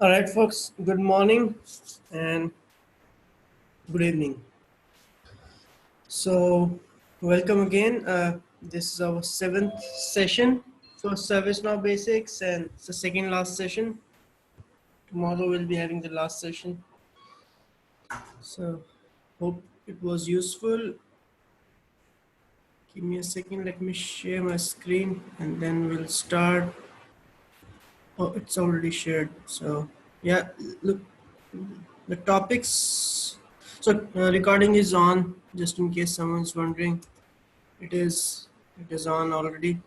All right, folks, good morning and good evening. So, welcome again. This is our seventh session for ServiceNow Basics, and it's the second last session. Tomorrow, we'll be having the last session. So, hope it was useful. Give me a second, let me share my screen and then we'll start. Oh, it's already shared. So, yeah, look, the topics. So, recording is on just in case someone's wondering. It is it is on already.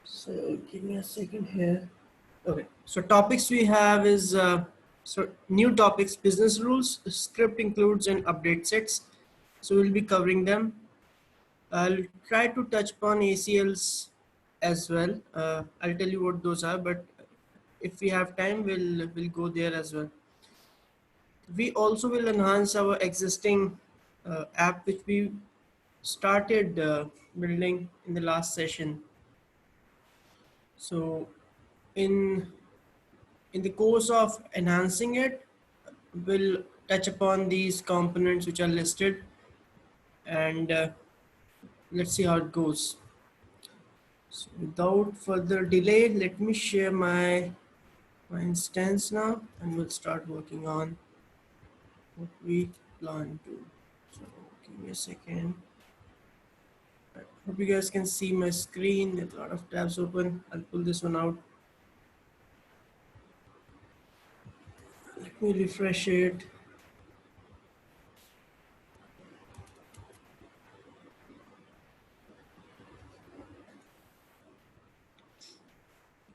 So give me a second here. Okay. So topics we have is so new topics, business rules, script includes and update sets. So we'll be covering them. I'll try to touch upon ACLs as well. I'll tell you what those are, but if we have time, we'll go there as well. We also will enhance our existing app which we started building in the last session. So in in the course of enhancing it, we'll touch upon these components which are listed, and let's see how it goes. So without further delay, let me share my instance now, and we'll start working on what we plan to. So give me a second. Hope you guys can see my screen. There's a lot of tabs open. I'll pull this one out. Let me refresh it.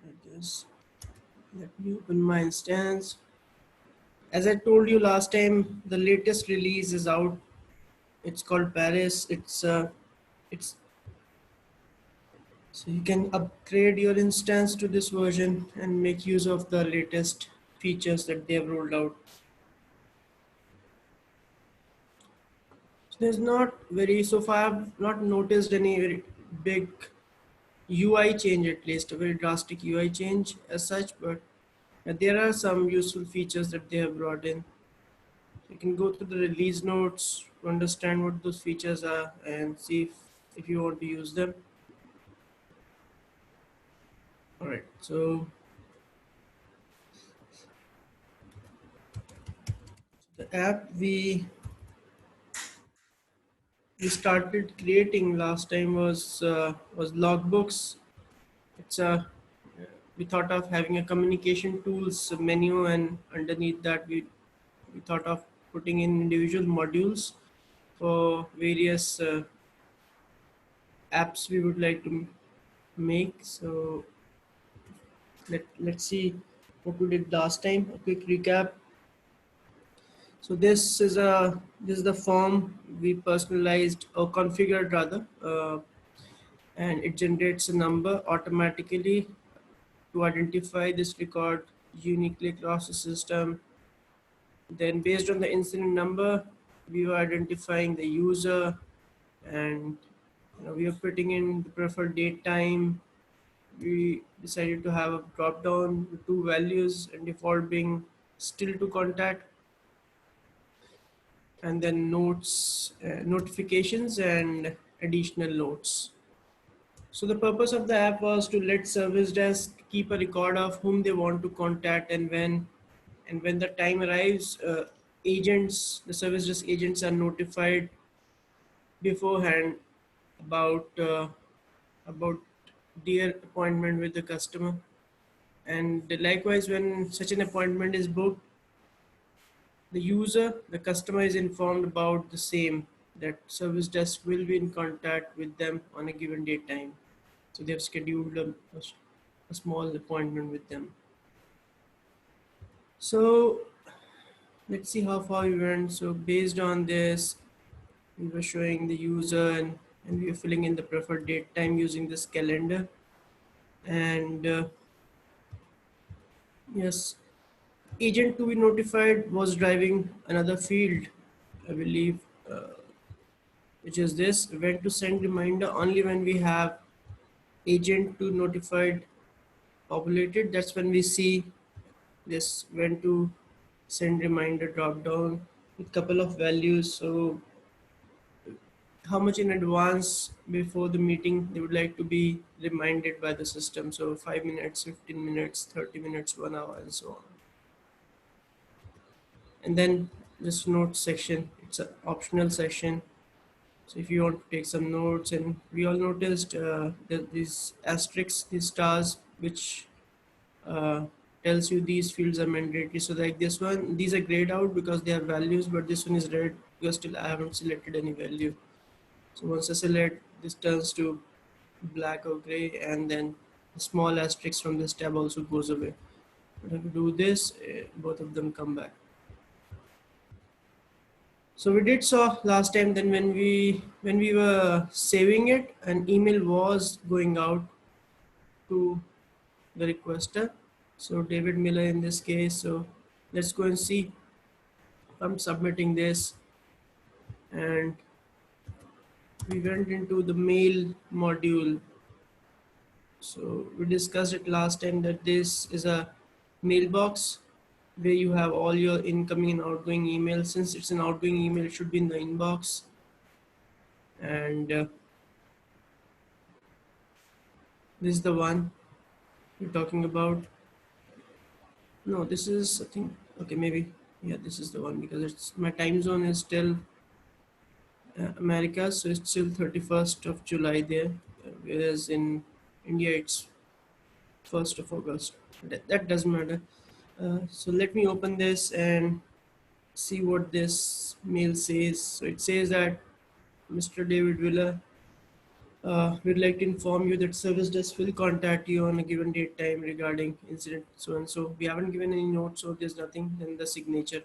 Like this. Let me open my instance. As I told you last time, the latest release is out. It's called Paris. It's so you can upgrade your instance to this version and make use of the latest features that they have rolled out. So there's not very so far. I've not noticed any very big UI change, at least a very drastic UI change as such, but there are some useful features that they have brought in. You can go to the release notes to understand what those features are and see if you want to use them. All right, so the app we started creating last time was Logbooks. It's a we thought of having a communication tools menu, and underneath that we thought of putting in individual modules for various apps we would like to make. So let's see what we did last time. A quick recap. So this is the form we personalized or configured rather, and it generates a number automatically to identify this record uniquely across the system. Then based on the incident number, we were identifying the user, and we are putting in the preferred date time. We decided to have a drop down with two values and default being still to contact, and then notes, notifications, and additional notes. So the purpose of the app was to let service desk keep a record of whom they want to contact and when the time arrives, the service desk agents are notified beforehand about about their appointment with the customer. And likewise, when such an appointment is booked, the customer is informed about the same, that service desk will be in contact with them on a given date time. So they have scheduled a small appointment with them. So let's see how far we went. So based on this, we were showing the user, and we were filling in the preferred date time using this calendar. And yes, agent to be notified was driving another field, I believe, which is this when to send reminder only when we have agent to notified populated. That's when we see this when to send reminder drop down with couple of values. So how much in advance before the meeting they would like to be reminded by the system. So 5 minutes, 15 minutes, 30 minutes, 1 hour, and so on. And then this notes section, it's an optional section. So if you want to take some notes, and we all noticed that these asterisks, these stars, which uh, tells you these fields are mandatory. So like this one, these are grayed out because they have values, but this one is red because still I haven't selected any value. So once I select, this turns to black or gray, and then the small asterisk from this tab also goes away. But if you do this, both of them come back. So we did saw last time, then when we were saving it, an email was going out to the requester. So David Miller in this case. So let's go and see. I'm submitting this, and we went into the mail module. So we discussed it last time that this is a mailbox where you have all your incoming and outgoing emails. Since it's an outgoing email, it should be in the inbox. And this is the one we're talking about. No, this is, I think, okay, maybe, yeah, this is the one because it's my time zone is still America, so it's still 31st of July there, whereas in India it's 1st of August. That doesn't matter. So let me open this and see what this mail says. So it says that Mr. David Wheeler, we'd like to inform you that service desk will contact you on a given date time regarding incident so and so. We haven't given any notes, so there's nothing. Then the signature,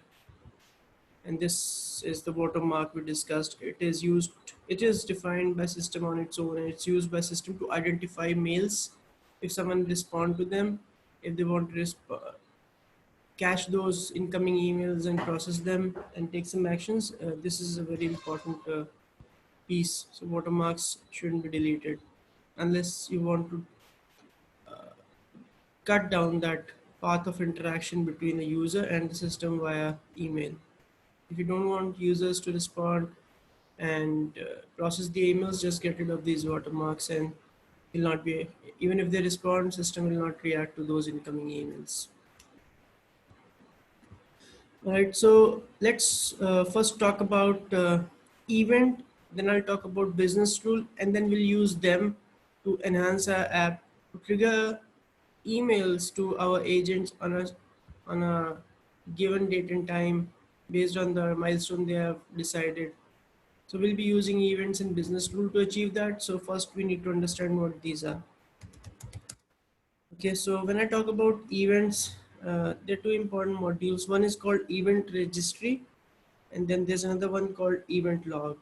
and this is the watermark we discussed. It is used. It is defined by system on its own, and it's used by system to identify mails. If someone respond to them, if they want to cache those incoming emails and process them and take some actions, this is a very important piece. So watermarks shouldn't be deleted unless you want to cut down that path of interaction between a user and the system via email. If you don't want users to respond and process the emails, just get rid of these watermarks, and will not be, even if they respond, system will not react to those incoming emails. All right, so let's first talk about event, then I'll talk about business rule, and then we'll use them to enhance our app to trigger emails to our agents on a given date and time based on the milestone they have decided. So we'll be using events and business rule to achieve that. So first we need to understand what these are. Okay, so when I talk about events, there are two important modules. One is called event registry, and then there's another one called event log.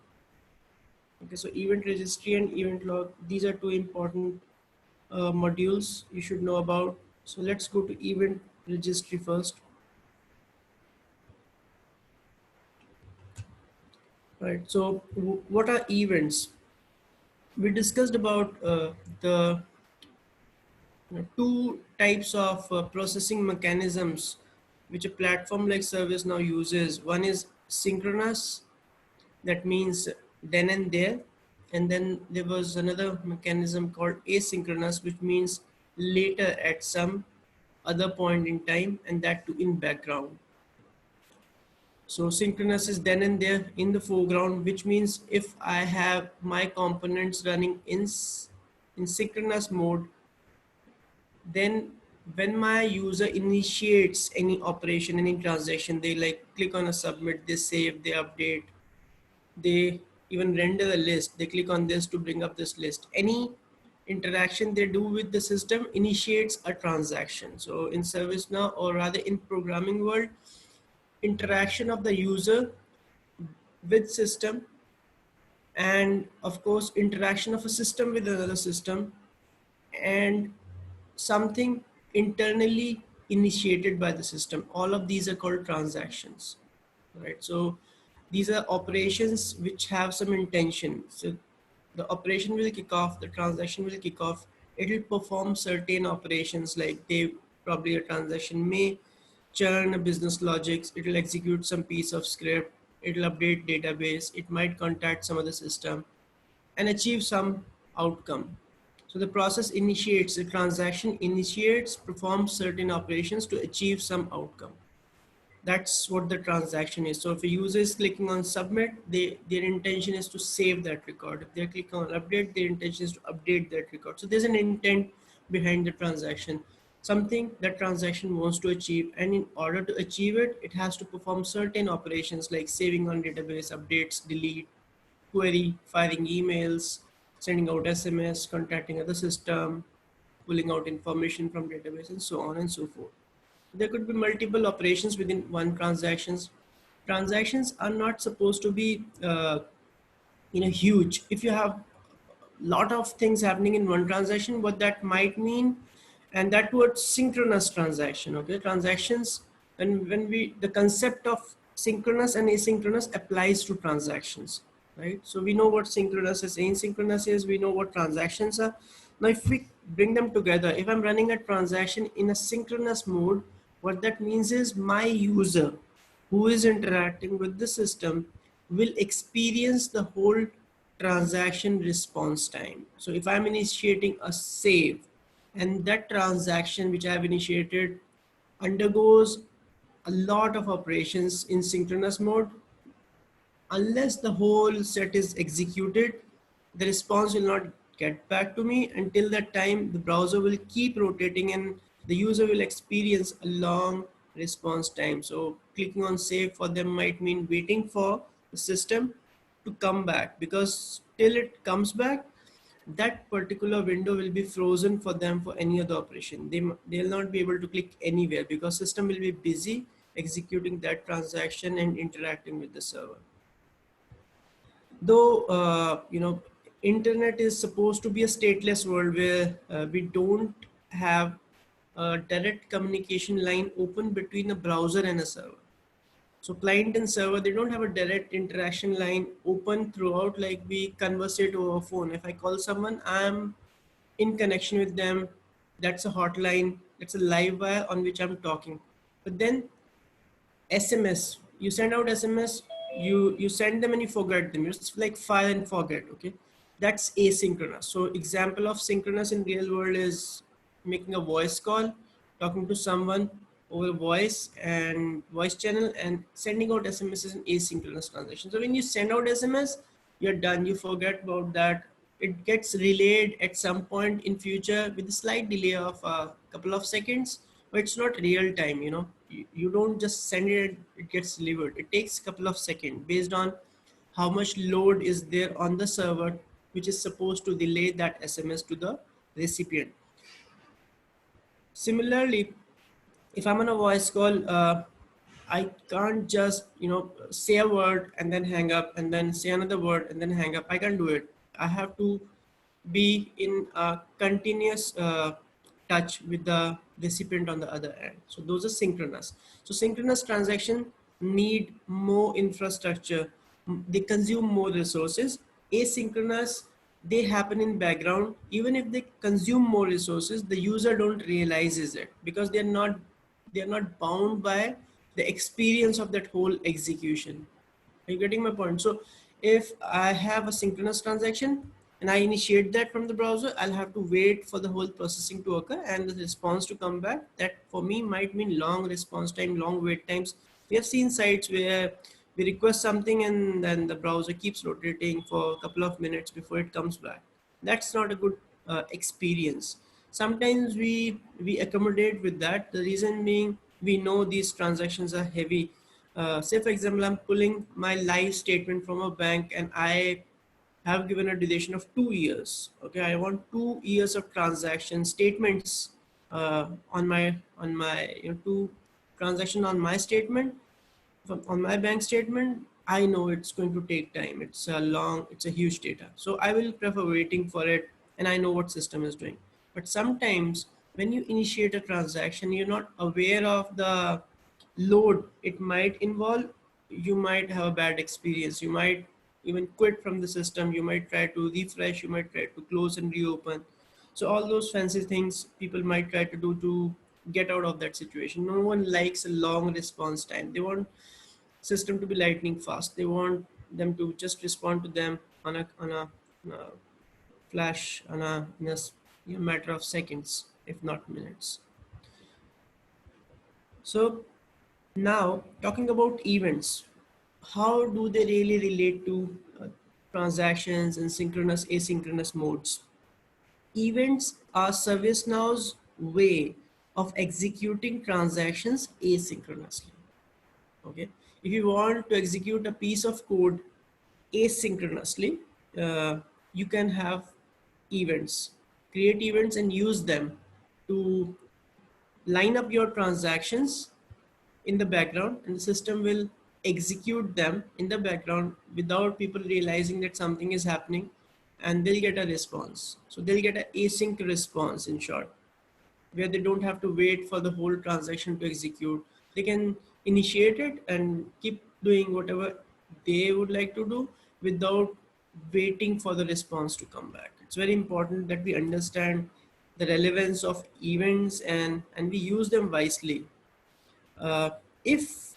Okay, so event registry and event log, these are two important modules you should know about. So let's go to event registry first. Right, so what are events? We discussed about the two types of processing mechanisms which a platform like ServiceNow uses. One is synchronous, that means then and there, and then there was another mechanism called asynchronous, which means later at some other point in time, and that too in background. So synchronous is then and there in the foreground, which means if I have my components running in synchronous mode, then when my user initiates any operation, any transaction, they like click on a submit, they save, they update, they even render a list, they click on this to bring up this list. Any interaction they do with the system initiates a transaction. So in ServiceNow, or rather in programming world, interaction of the user with system, and of course interaction of a system with another system, and something internally initiated by the system, all of these are called transactions, right? So these are operations which have some intention. So the operation will kick off, the transaction will kick off, it will perform certain operations, like they probably a transaction may churn a business logics, it will execute some piece of script, it will update database, it might contact some other system and achieve some outcome. So the process initiates, the transaction initiates, performs certain operations to achieve some outcome. That's what the transaction is. So if a user is clicking on submit, their intention is to save that record. If they're clicking on update, their intention is to update that record. So there's an intent behind the transaction, something that transaction wants to achieve. And in order to achieve it, it has to perform certain operations like saving on database, updates, delete, query, firing emails, sending out SMS, contacting other system, pulling out information from database, and so on and so forth. There could be multiple operations within one transactions. Transactions are not supposed to be huge. If you have lot of things happening in one transaction, what that might mean, and that towards synchronous transaction. Okay, transactions, and when we, the concept of synchronous and asynchronous applies to transactions, right? So we know what synchronous is, asynchronous is, we know what transactions are. Now if we bring them together, if I'm running a transaction in a synchronous mode, what that means is my user who is interacting with the system will experience the whole transaction response time. So if I'm initiating a save and that transaction which I have initiated undergoes a lot of operations in synchronous mode, unless the whole set is executed, the response will not get back to me. Until that time, the browser will keep rotating and the user will experience a long response time. So clicking on save for them might mean waiting for the system to come back, because till it comes back, that particular window will be frozen for them for any other operation. They'll not be able to click anywhere because system will be busy executing that transaction and interacting with the server. Though internet is supposed to be a stateless world where we don't have a direct communication line open between a browser and a server. So client and server, they don't have a direct interaction line open throughout, like we conversate over phone. If I call someone, I'm in connection with them. That's a hotline, that's a live wire on which I'm talking. But then SMS, you send out SMS, you send them and you forget them. It's like fire and forget. Okay, that's asynchronous. So example of synchronous in real world is making a voice call, talking to someone over voice and voice channel, and sending out SMS is an asynchronous transaction. So when you send out SMS, you're done, you forget about that. It gets relayed at some point in future with a slight delay of a couple of seconds, but it's not real time. You don't just send it, it gets delivered. It takes a couple of seconds based on how much load is there on the server, which is supposed to delay that SMS to the recipient. Similarly, if I'm on a voice call, I can't just say a word and then hang up and then say another word and then hang up. I can't do it. I have to be in a continuous touch with the recipient on the other end. So those are synchronous. So synchronous transaction need more infrastructure. They consume more resources. Asynchronous, they happen in background. Even if they consume more resources, the user don't realizes it because they're not bound by the experience of that whole execution. Are you getting my point? So if I have a synchronous transaction and I initiate that from the browser, I'll have to wait for the whole processing to occur and the response to come back. That for me might mean long response time, long wait times. We have seen sites where we request something and then the browser keeps rotating for a couple of minutes before it comes back. That's not a good experience. Sometimes we accommodate with that. The reason being, we know these transactions are heavy. Say for example, I'm pulling my live statement from a bank and I have given a duration of 2 years. Okay, I want 2 years of transaction statements on my two transaction on my statement, on my bank statement. I know it's going to take time. It's a huge data. So I will prefer waiting for it and I know what system is doing. But sometimes when you initiate a transaction, you're not aware of the load it might involve. You might have a bad experience. You might even quit from the system. You might try to refresh. You might try to close and reopen. So all those fancy things people might try to do to get out of that situation. No one likes a long response time. They want system to be lightning fast. They want them to just respond to them on a flash, in a matter of seconds, if not minutes. So now talking about events, how do they really relate to transactions and synchronous, asynchronous modes? Events are ServiceNow's way of executing transactions asynchronously. Okay, if you want to execute a piece of code asynchronously, uh, you can have events, create events and use them to line up your transactions in the background, and the system will execute them in the background without people realizing that something is happening, and they'll get a response. So they'll get an async response, in short, where they don't have to wait for the whole transaction to execute. They can initiate it and keep doing whatever they would like to do without waiting for the response to come back. It's very important that we understand the relevance of events, and we use them wisely. If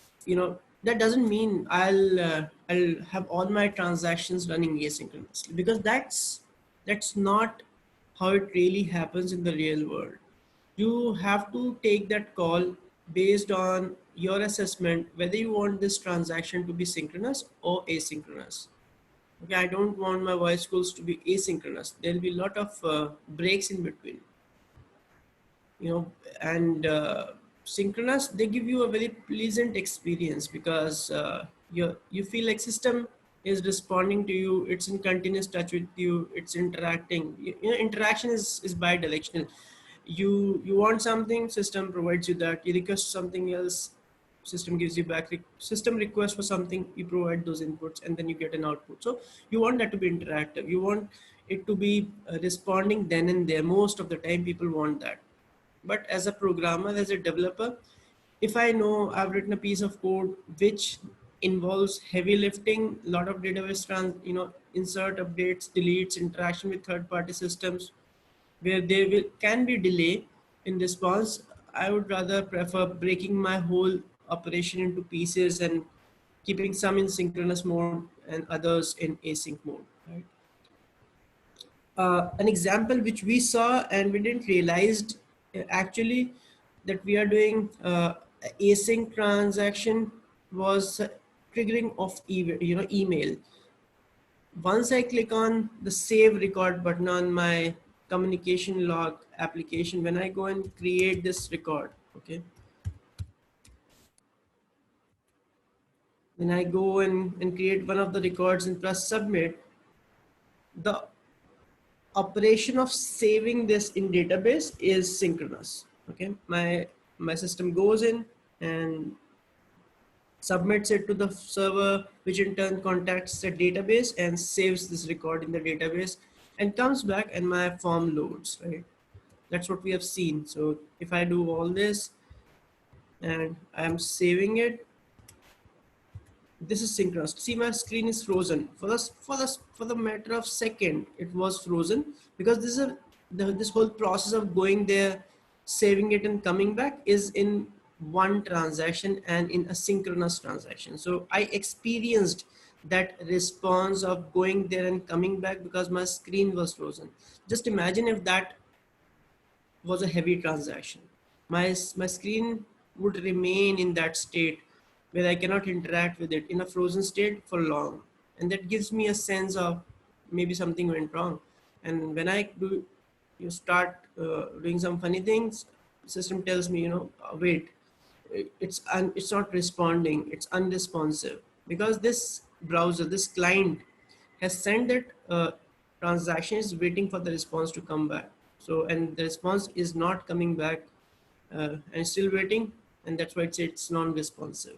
that doesn't mean I'll have all my transactions running asynchronously, because that's not how it really happens in the real world. You have to take that call based on your assessment whether you want this transaction to be synchronous or asynchronous. Okay, I don't want my voice calls to be asynchronous. There'll be a lot of breaks in between, and synchronous, they give you a very pleasant experience, because you feel like system is responding to you, it's in continuous touch with you, it's interacting. Interaction is bi-directional. You want something, system provides you that. You request something else, system gives you back. System requests for something, you provide those inputs, and then you get an output. So you want that to be interactive, you want it to be responding then and there. Most of the time people want that. But as a programmer, as a developer, if I know I've written a piece of code which involves heavy lifting, a lot of database insert, updates, deletes, interaction with third-party systems, where there can be delay in response, I would rather prefer breaking my whole operation into pieces and keeping some in synchronous mode and others in async mode. Right? An example which we saw and we didn't realize actually that we are doing async transaction was triggering of email. Once I click on the save record button on my communication log application, when I go and create this record, okay, when I go and create one of the records and press submit, the operation of saving this in database is synchronous. Okay, my system goes in and submits it to the server, which in turn contacts the database and saves this record in the database and comes back, and my form loads. Right, that's what we have seen. So if I do all this and I'm saving it, this is synchronous. See, my screen is frozen for the matter of second. It was frozen because this whole process of going there, saving it and coming back is in one transaction and in a synchronous transaction. So I experienced that response of going there and coming back because my screen was frozen. Just imagine if that was a heavy transaction. My screen would remain in that state where I cannot interact with it in a frozen state for long. And that gives me a sense of maybe something went wrong. And when I do, you start doing some funny things, system tells me, wait, it's not responding, it's unresponsive, because this browser, this client has sent that transaction is waiting for the response to come back. So, and the response is not coming back, and still waiting, and that's why it's non-responsive.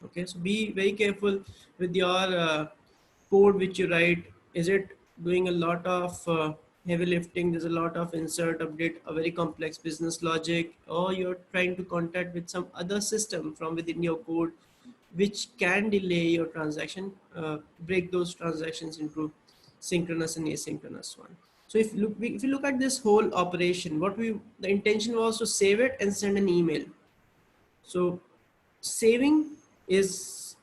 Okay, so be very careful with your code which you write. Is it doing a lot of heavy lifting? There's a lot of insert, update, a very complex business logic, or you're trying to contact with some other system from within your code which can delay your transaction, break those transactions into synchronous and asynchronous one. So if you look at this whole operation, the intention was to save it and send an email. So saving is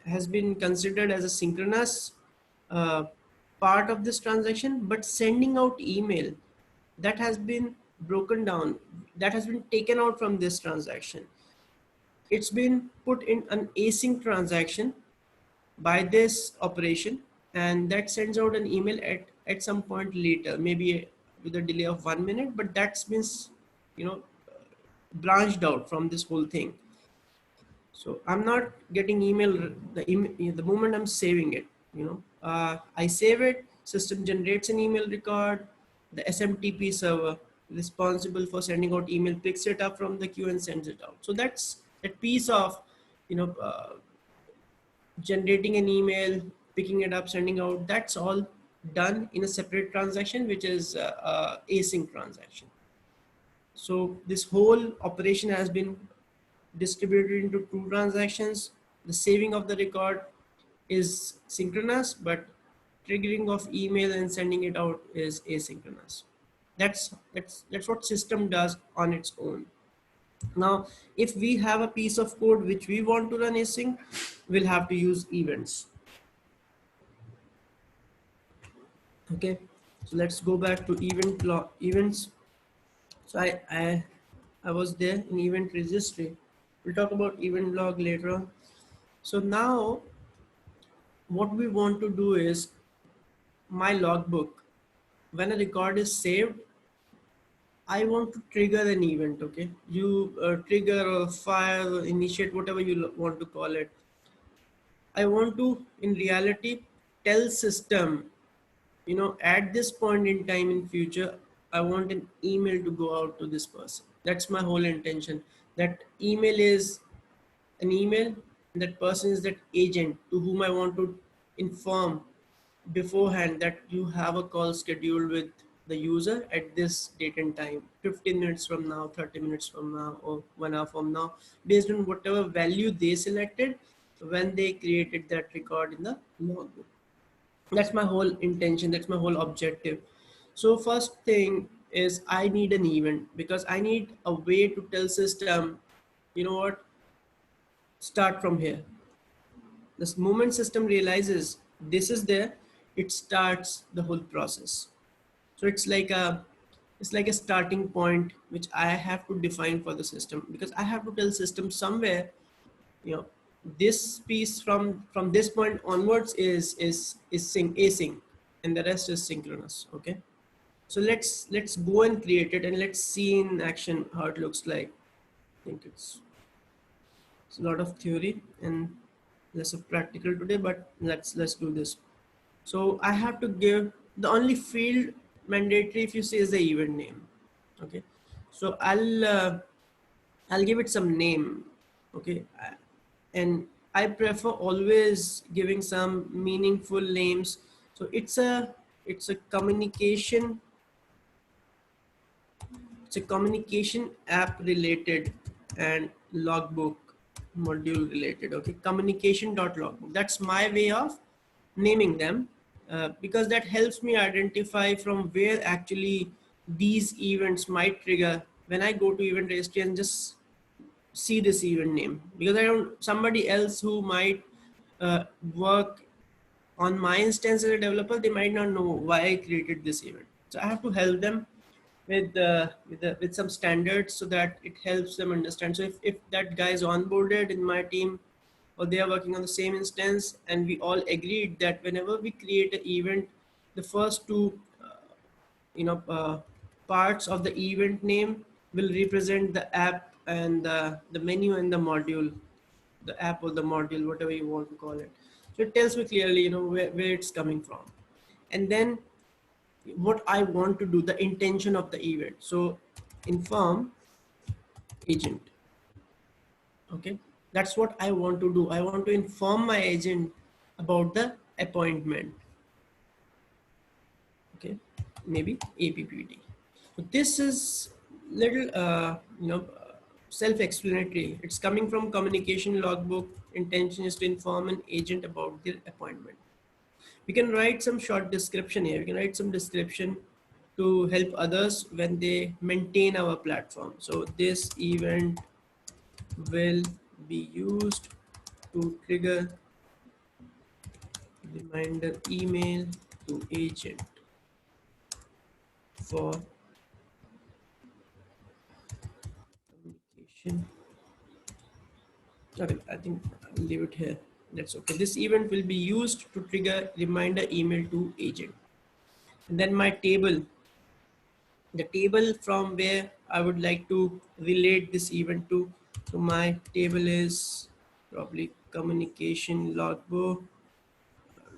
has been considered as a synchronous uh, part of this transaction, but sending out email, that has been broken down, that has been taken out from this transaction. It's been put in an async transaction by this operation, and that sends out an email at some point later, maybe with a delay of 1 minute, but that's been you know branched out from this whole thing. So I'm not getting email the moment I'm saving it. I save it, system generates an email record, the SMTP server responsible for sending out email picks it up from the queue and sends it out. So that's that piece of you know uh, generating an email, picking it up, sending out, that's all done in a separate transaction, which is async transaction. So this whole operation has been distributed into two transactions. The saving of the record is synchronous, but triggering of email and sending it out is asynchronous. That's what system does on its own. Now, if we have a piece of code which we want to run async, we'll have to use events. Okay, so let's go back to events. So I was there in event registry. We'll talk about event log later on. So now what we want to do is my logbook. When a record is saved, I want to trigger an event. Okay, you trigger or fire or initiate, whatever you want to call it. I want to, in reality, tell system, at this point in time in future, I want an email to go out to this person. That's my whole intention. That email is an email, and that person is that agent to whom I want to inform beforehand that you have a call scheduled with the user at this date and time, 15 minutes from now, 30 minutes from now, or 1 hour from now, based on whatever value they selected when they created that record in the logbook. That's my whole intention, that's my whole objective. So first thing is I need an event, because I need a way to tell system, you know what, start from here. The moment system realizes this is there, it starts the whole process. So it's like a starting point which I have to define for the system, because I have to tell system somewhere, you know this piece from this point onwards is async, and the rest is synchronous. Okay, so let's go and create it, and let's see in action how it looks like. I think it's a lot of theory and less of practical today, but let's do this. So I have to give the only field mandatory, if you say, is the event name. Okay, so I'll give it some name. Okay, and I prefer always giving some meaningful names. So it's a communication, app related and logbook module related. Okay, communication.logbook. That's my way of naming them, because that helps me identify from where actually these events might trigger when I go to event registry and just see this event name, because I don't, somebody else who might work on my instance as a developer, they might not know why I created this event. So I have to help them with some standards so that it helps them understand. So if that guy is onboarded in my team, or they are working on the same instance, and we all agreed that whenever we create an event, the first two you know uh, parts of the event name will represent the app and the menu and the module, the app or the module, whatever you want to call it. So it tells me clearly, where it's coming from, and then what I want to do, the intention of the event. So inform agent. Okay, that's what I want to do. I want to inform my agent about the appointment. Okay, maybe APPD. So this is little self-explanatory. It's coming from communication logbook. Intention is to inform an agent about their appointment. We can write some short description here. We can write some description. to help others when they maintain our platform. So this event will be used to trigger reminder email to agent for communication. Okay, I think I'll leave it here. That's okay. This event will be used to trigger reminder email to agent. And then my table, the table from where I would like to relate this event to. So my table is probably communication logbook.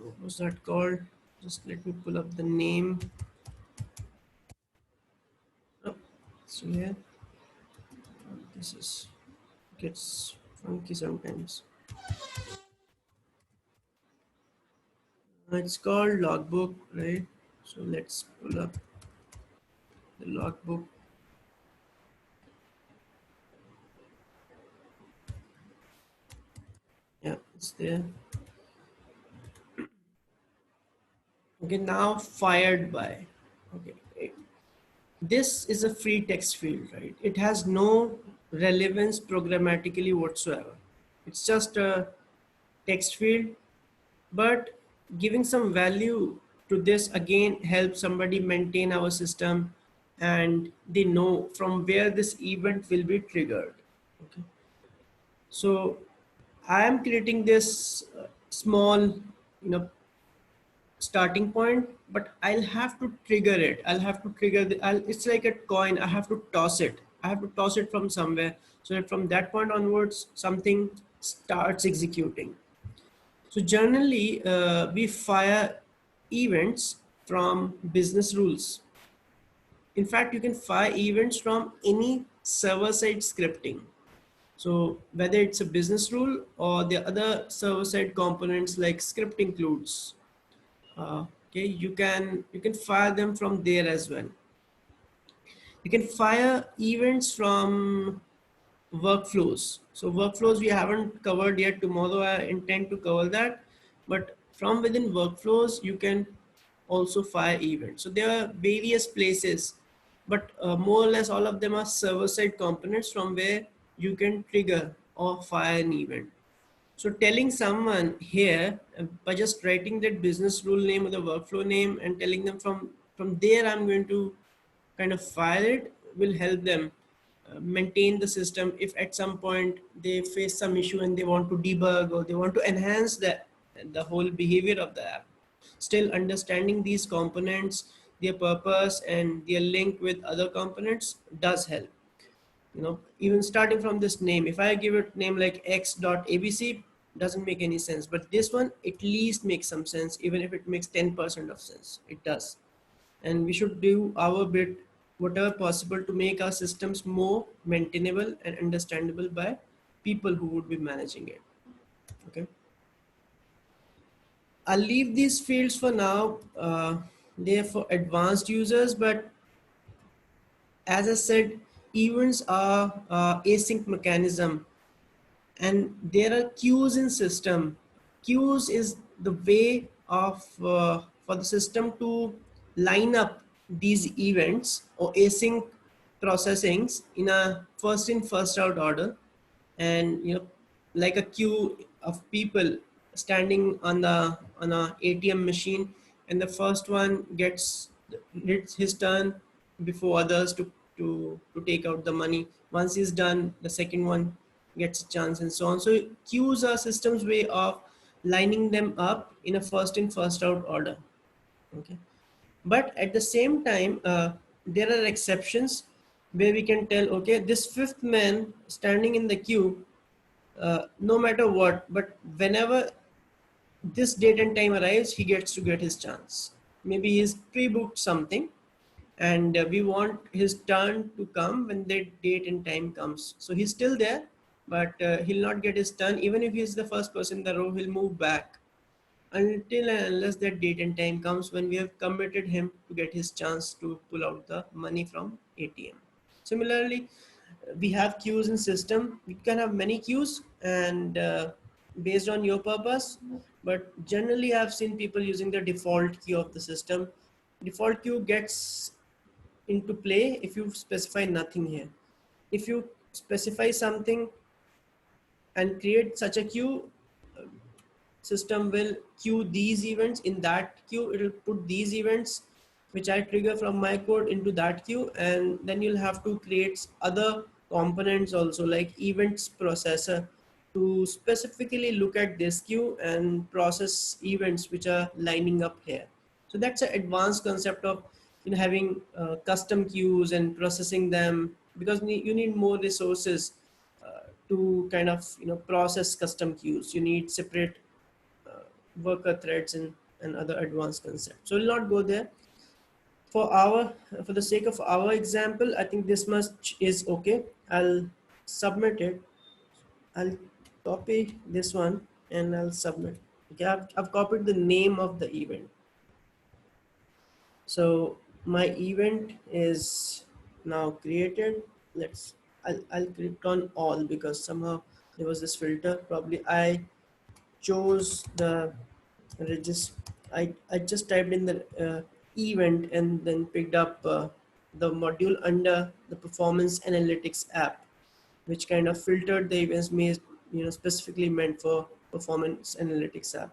What was that called? Just let me pull up the name. Oh, so yeah, this is gets funky sometimes. It's called logbook, right? So let's pull up the logbook. Yeah, it's there. Okay, now fired by. Okay, this is a free text field, right? It has no relevance programmatically whatsoever. It's just a text field, but giving some value to this again helps somebody maintain our system and they know from where this event will be triggered. Okay. So I am creating this small, starting point, but I'll have to trigger it. I'll have to trigger it's like a coin. I have to toss it. I have to toss it from somewhere so that from that point onwards, something starts executing. So generally, we fire events from business rules. In fact, you can fire events from any server-side scripting. So whether it's a business rule or the other server-side components like script includes, okay, you can fire them from there as well. You can fire events from workflows. So workflows we haven't covered yet. Tomorrow I intend to cover that. But from within workflows, you can also fire events. So there are various places, but more or less all of them are server-side components from where you can trigger or fire an event. So telling someone here by just writing that business rule name or the workflow name and telling them from there I'm going to kind of file it will help them maintain the system if at some point they face some issue and they want to debug or they want to enhance the whole behavior of the app. Still understanding these components, their purpose and their link with other components does help. Even starting from this name, if I give it name like x.abc, doesn't make any sense, but this one at least makes some sense. Even if it makes 10% of sense, it does. And we should do our bit, whatever possible, to make our systems more maintainable and understandable by people who would be managing it. Okay, I'll leave these fields for now. They're for advanced users, but as I said, events are async mechanism, and there are queues in system. Queues is the way of for the system to line up these events or async processings in a first in first out order. And like a queue of people standing on a ATM machine, and the first one gets his turn before others to take out the money. Once he's done, the second one gets a chance, and so on. So queues are systems way of lining them up in a first in first out order. Okay, but at the same time, there are exceptions where we can tell, okay, this fifth man standing in the queue, no matter what, but whenever this date and time arrives, he gets to get his chance. Maybe he's pre-booked something, and we want his turn to come when that date and time comes. So he's still there, but he'll not get his turn. Even if he's the first person in the row, he'll move back until and unless that date and time comes when we have committed him to get his chance to pull out the money from ATM. Similarly, we have queues in system. You can have many queues and based on your purpose, but generally I've seen people using the default queue of the system. Default queue gets into play if you specify nothing here. If you specify something and create such a queue, system will queue these events. In that queue, it will put these events which I trigger from my code into that queue, and then you'll have to create other components also, like events processor, to specifically look at this queue and process events which are lining up here. So that's an advanced concept of having custom queues and processing them, because you need more resources to kind of process custom queues. You need separate worker threads and other advanced concepts. So we'll not go there. For the sake of our example, I think this much is okay. I'll submit it. I'll copy this one and I'll submit. Okay, I've copied the name of the event. So my event is now created. I'll click on all because somehow there was this filter. Probably I chose the register. I just typed in the event and then picked up the module under the performance analytics app, which kind of filtered the events made, specifically meant for performance analytics app.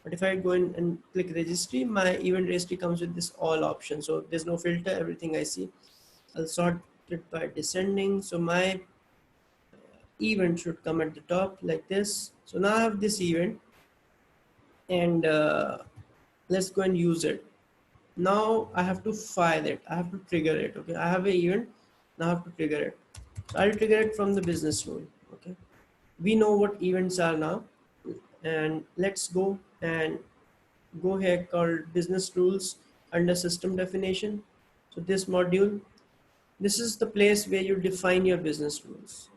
But if I go in and click registry, my event registry comes with this all option. So there's no filter, everything I see. I'll sort it by descending. So my event should come at the top like this. So now I have this event, and let's go and use it. Now I have to file it. I have to trigger it. Okay, I have an event. Now I have to trigger it. So I'll trigger it from the business rule. Okay, we know what events are now, and let's go and go here called business rules under system definition. So this module, this is the place where you define your business rules.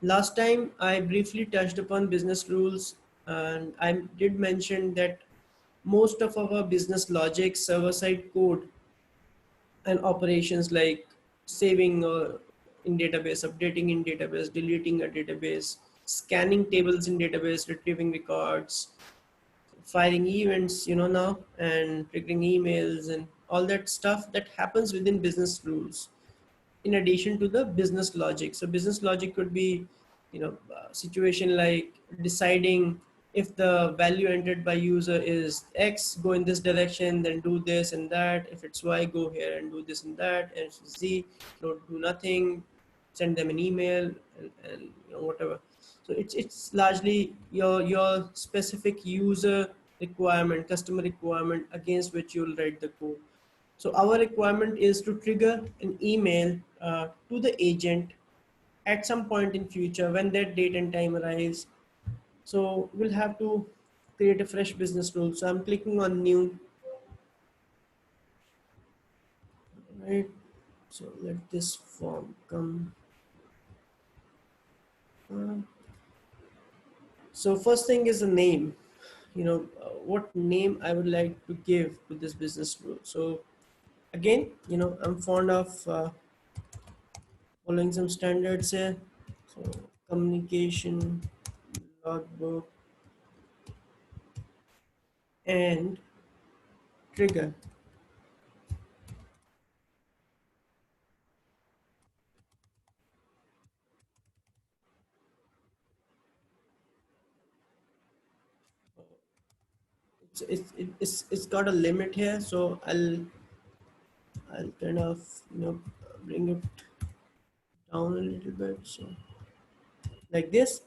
Last time I briefly touched upon business rules, and I did mention that most of our business logic, server-side code, and operations like saving in database, updating in database, deleting a database, scanning tables in database, retrieving records, firing events, now, and triggering emails and all that stuff that happens within business rules, in addition to the business logic. So business logic could be, situation like deciding if the value entered by user is X, go in this direction, then do this and that. If it's Y, go here and do this and that. And if it's Z, don't do nothing, send them an email, and whatever. So it's largely your specific user requirement, customer requirement, against which you'll write the code. So our requirement is to trigger an email to the agent at some point in future when that date and time arrives. So we'll have to create a fresh business rule. So I'm clicking on new, right? So let this form come. So first thing is a name. What name I would like to give to this business rule. So again, I'm fond of following some standards here. So communication, logbook, and trigger. It's got a limit here, so I'll kind of bring it down a little bit, so like this.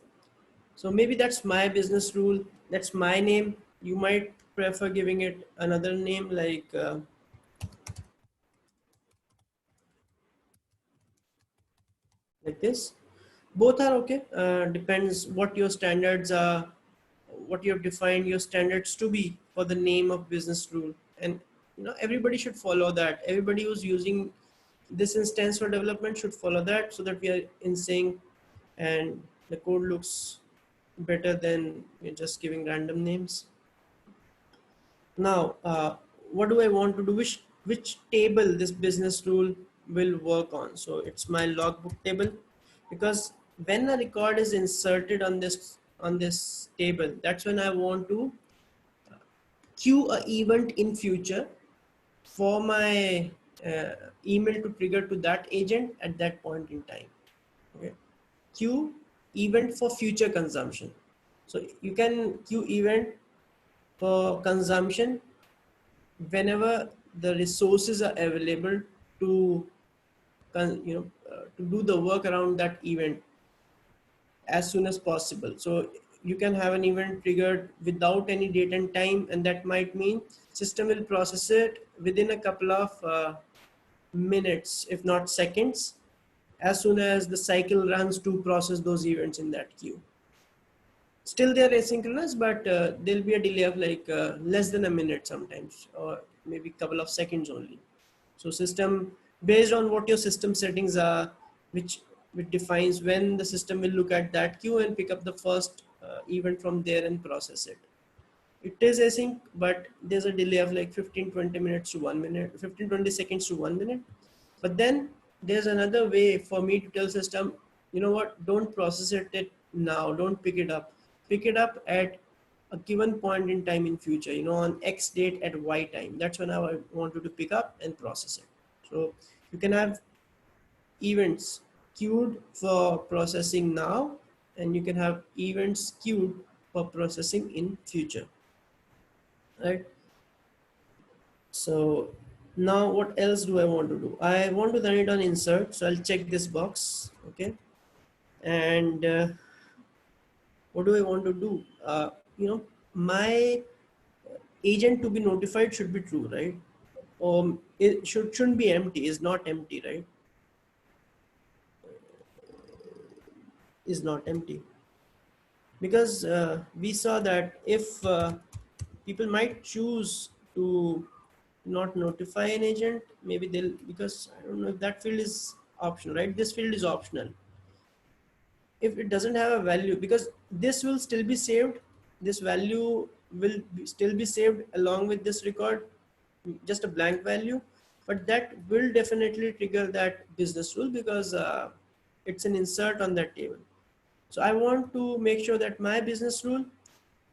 So maybe that's my business rule, that's my name. You might prefer giving it another name, like this. Both are okay. Depends what your standards are, what you have defined your standards to be for the name of business rule. And everybody should follow that. Everybody who's using this instance for development should follow that, so that we are in sync and the code looks better than we're just giving random names. Now, what do I want to do? Which table this business rule will work on? So it's my logbook table, because when a record is inserted on this table, that's when I want to queue a event in future for my email to trigger to that agent at that point in time. Okay. Queue event for future consumption. So you can queue event for consumption whenever the resources are available to to do the work around that event as soon as possible. So you can have an event triggered without any date and time, and that might mean system will process it within a couple of minutes, if not seconds, as soon as the cycle runs to process those events in that queue. Still they're asynchronous, but there'll be a delay of like less than a minute sometimes, or maybe a couple of seconds only. So system, based on what your system settings are, which defines when the system will look at that queue and pick up the first event from there and process it. It is async, but there's a delay of like 15-20 minutes to 1 minute, 15-20 seconds to 1 minute. But then there's another way for me to tell system, you know what, don't process it now, don't pick it up. Pick it up at a given point in time in future, on X date at Y time. That's when I want you to pick up and process it. So you can have events queued for processing now, and you can have events queued for processing in future, right? So now what else do I want to do? I want to run it on insert, so I'll check this box. Okay. And what do I want to do? My agent to be notified should be true, right? It shouldn't be empty. Is not empty, right? Is not empty, because we saw that if people might choose to not notify an agent, maybe they'll, because I don't know if that field is optional, right? This field is optional. If it doesn't have a value, because this will still be saved, this value will still be saved along with this record, just a blank value, but that will definitely trigger that business rule, because it's an insert on that table. So I want to make sure that my business rule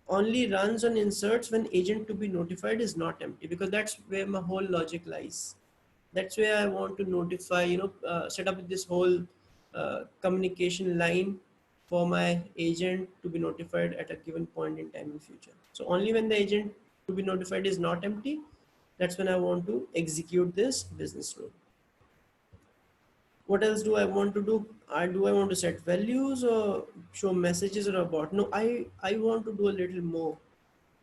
only runs on inserts when agent to be notified is not empty, because that's where my whole logic lies. That's where I want to notify, set up this whole communication line for my agent to be notified at a given point in time in future. So only when the agent to be notified is not empty, that's when I want to execute this business rule. What else do I want to do? Do I want to set values or show messages or a bot? No, I want to do a little more.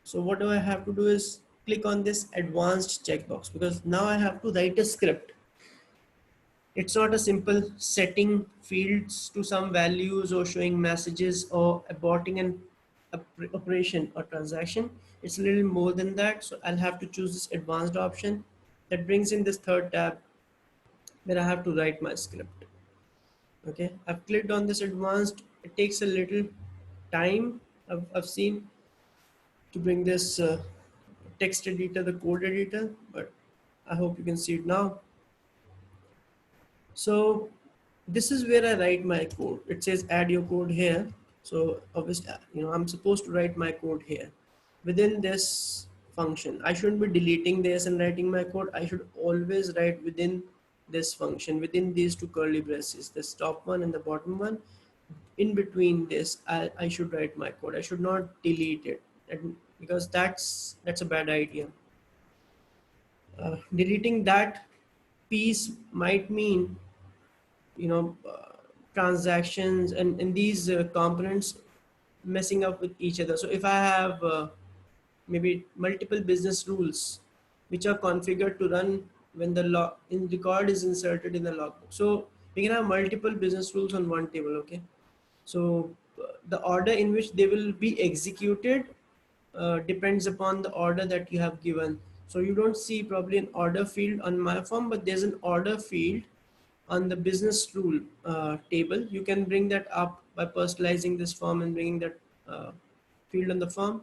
So what do I have to do is click on this advanced checkbox, because now I have to write a script. It's not a simple setting fields to some values or showing messages or aborting an operation or transaction. It's a little more than that. So I'll have to choose this advanced option that brings in this third tab where I have to write my script. Okay, I've clicked on this advanced. It takes a little time, I've seen, to bring this text editor, the code editor, but I hope you can see it now. So this is where I write my code. It says add your code here. So obviously, I'm supposed to write my code here within this function. I shouldn't be deleting this and writing my code. I should always write within this function, within these two curly braces, this top one and the bottom one. In between this, I should write my code. I should not delete it, because that's a bad idea. Deleting that piece might mean, you know uh, transactions and these components messing up with each other. So if I have maybe multiple business rules which are configured to run when the log in record is inserted in the logbook, so we can have multiple business rules on one table. Okay, so the order in which they will be executed depends upon the order that you have given. So you don't see probably an order field on my form, but there's an order field on the business rule table. You can bring that up by personalizing this form and bringing that field on the form.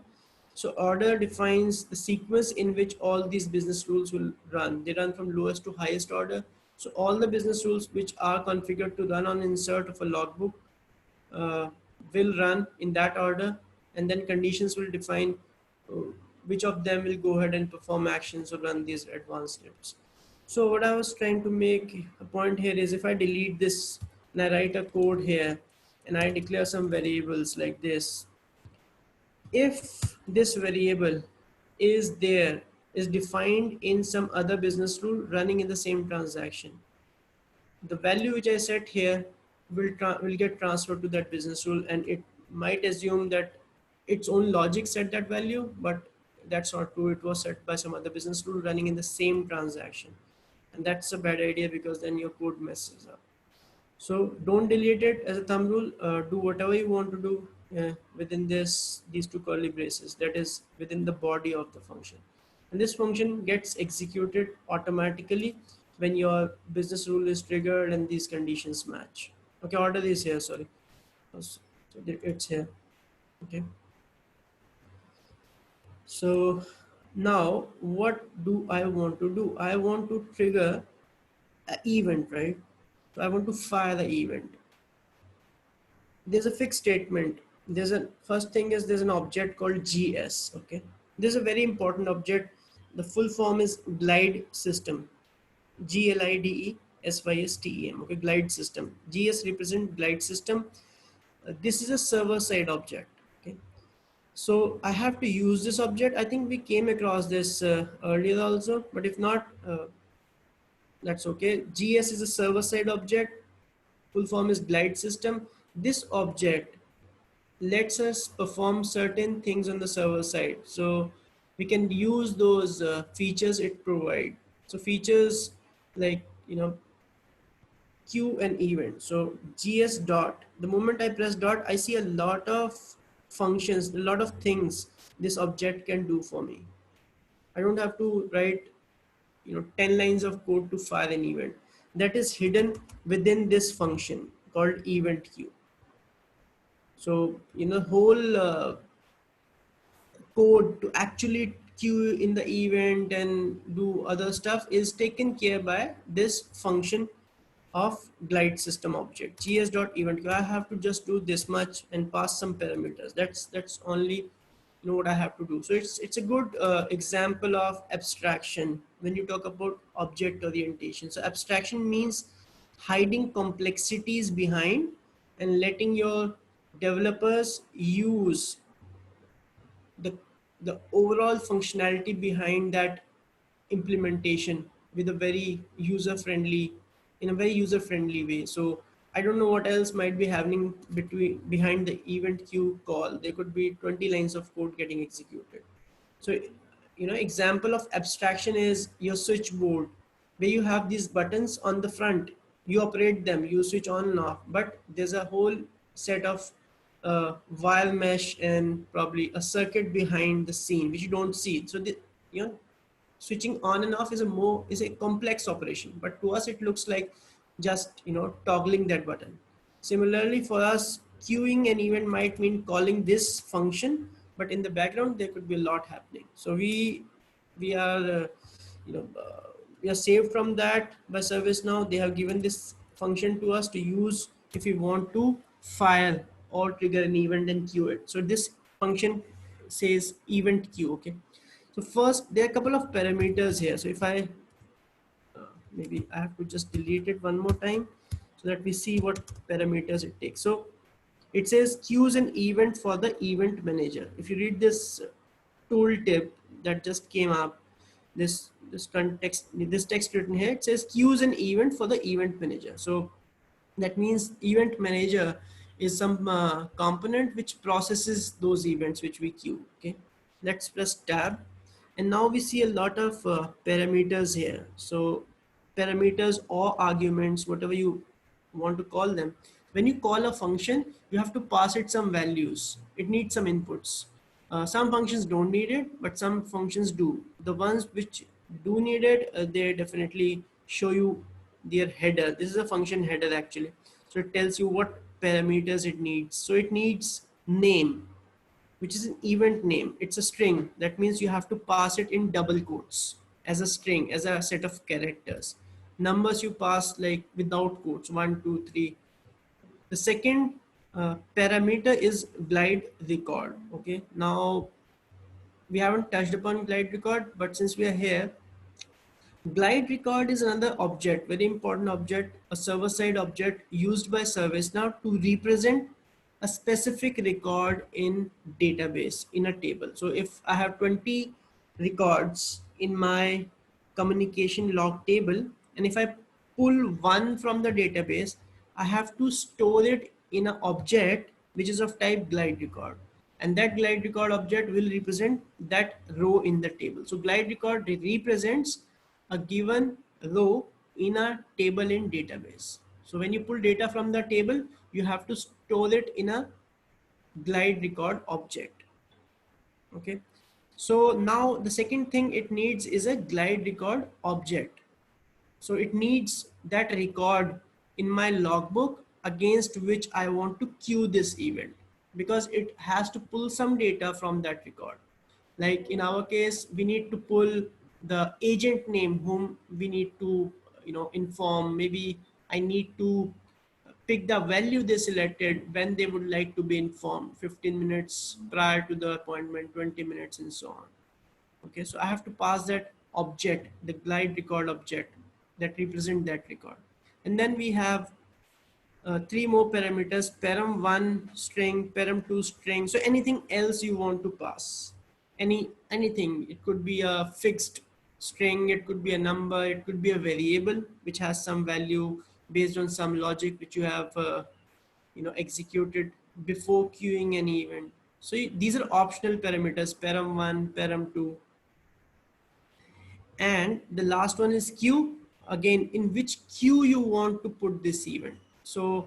So order defines the sequence in which all these business rules will run. They run from lowest to highest order. So all the business rules which are configured to run on insert of a logbook uh, will run in that order, and then conditions will define uh, which of them will go ahead and perform actions or run these advanced scripts. So what I was trying to make a point here is, if I delete this and I write a code here and I declare some variables like this, if this variable is there, is defined in some other business rule running in the same transaction, the value which I set here will get transferred to that business rule, and it might assume that its own logic set that value, but that's not true. It was set by some other business rule running in the same transaction, and that's a bad idea because then your code messes up. So don't delete it as a thumb rule. Do whatever you want to do within these two curly braces, that is within the body of the function. And this function gets executed automatically when your business rule is triggered and these conditions match. Okay, order is here, sorry. So it's here. Okay. So now what do I want to do? I want to trigger an event, right? So I want to fire the event. There's a fixed statement. There's a first thing is there's an object called GS. Okay, this is a very important object. The full form is glide system. GLIDE SYSTEM. Okay, glide system. GS represent glide system. This is a server side object. Okay, so I have to use this object. I think we came across this earlier also, but if not, that's okay. GS is a server side object. Full form is glide system. This object lets us perform certain things on the server side. So we can use those features it provides. So features like, queue and event. So GS dot, the moment I press dot, I see a lot of functions, a lot of things this object can do for me. I don't have to write 10 lines of code to fire an event. That is hidden within this function called event queue. So whole code to actually queue in the event and do other stuff is taken care by this function of glide system object gs.event queue. I have to just do this much and pass some parameters. That's only what I have to do. So it's a good example of abstraction when you talk about object orientation. So abstraction means hiding complexities behind and letting your developers use the the overall functionality behind that implementation with a very user friendly in a very user friendly way. So I don't know what else might be happening behind the event queue call. There could be 20 lines of code getting executed. So example of abstraction is your switchboard, where you have these buttons on the front. You operate them, you switch on and off, but there's a whole set of wire mesh and probably a circuit behind the scene which you don't see. So you know switching on and off is a complex operation, but to us it looks like just toggling that button. Similarly, for us, queuing an event might mean calling this function, but in the background there could be a lot happening. So we are you know uh, we are saved from that by ServiceNow. They have given this function to us to use if we want to fire or trigger an event and queue it. So this function says event queue. Okay, so first, there are a couple of parameters here. So if maybe I have to just delete it one more time so that we see what parameters it takes. So it says queues an event for the event manager. If you read this tooltip that just came up, this context, this text written here, it says queues an event for the event manager. So that means event manager is some component which processes those events which we queue. Okay, let's press tab, and now we see a lot of parameters here. So parameters or arguments, whatever you want to call them. When you call a function, you have to pass it some values. It needs some inputs. Some functions don't need it, but some functions do. The ones which do need it, they definitely show you their header. This is a function header actually. So it tells you what parameters it needs. So it needs name, which is an event name. It's a string. That means you have to pass it in double quotes as a string, as a set of characters. Numbers you pass like without quotes, 1, 2, 3. The second parameter is glide record. Okay, now we haven't touched upon glide record, but since we are here, Glide record is another object, very important object, a server-side object used by ServiceNow to represent a specific record in database in a table. So if I have 20 records in my communication log table, and if I pull one from the database, I have to store it in an object which is of type glide record, and that glide record object will represent that row in the table. So glide record represents a given row in a table in database. So when you pull data from the table, you have to store it in a glide record object. Okay. So now the second thing it needs is a glide record object. So it needs that record in my logbook against which I want to queue this event, because it has to pull some data from that record. Like in our case, we need to pull the agent name whom we need to, inform. Maybe I need to pick the value they selected when they would like to be informed, 15 minutes prior to the appointment, 20 minutes, and so on. Okay, so I have to pass that object, the glide record object that represent that record. And then we have three more parameters: param1 string, param2 string. So anything else you want to pass, anything. It could be a fixed string, it could be a number, it could be a variable which has some value based on some logic which you have executed before queuing any event. So these are optional parameters: param1, param2. And the last one is queue. Again, in which queue you want to put this event. So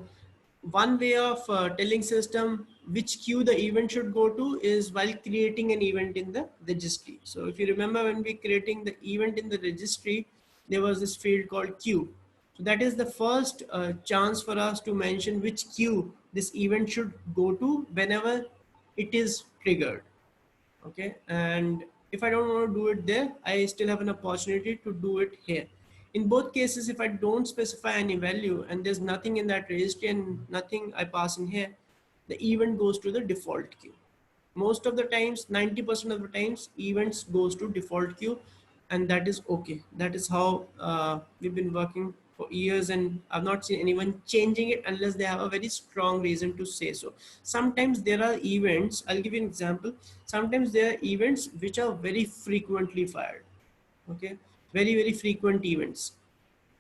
one way of telling system which queue the event should go to is while creating an event in the registry. So if you remember, when we creating the event in the registry, there was this field called queue. So that is the first chance for us to mention which queue this event should go to whenever it is triggered. Okay, and if I don't want to do it there, I still have an opportunity to do it here. In both cases, if I don't specify any value and there's nothing in that registry and nothing I pass in here, the event goes to the default queue. Most of the times, 90% of the times, events goes to default queue, and that is okay. That is how we've been working for years, and I've not seen anyone changing it unless they have a very strong reason to say so. Sometimes there are events, I'll give you an example. Sometimes there are events which are very frequently fired. Okay, very frequent events.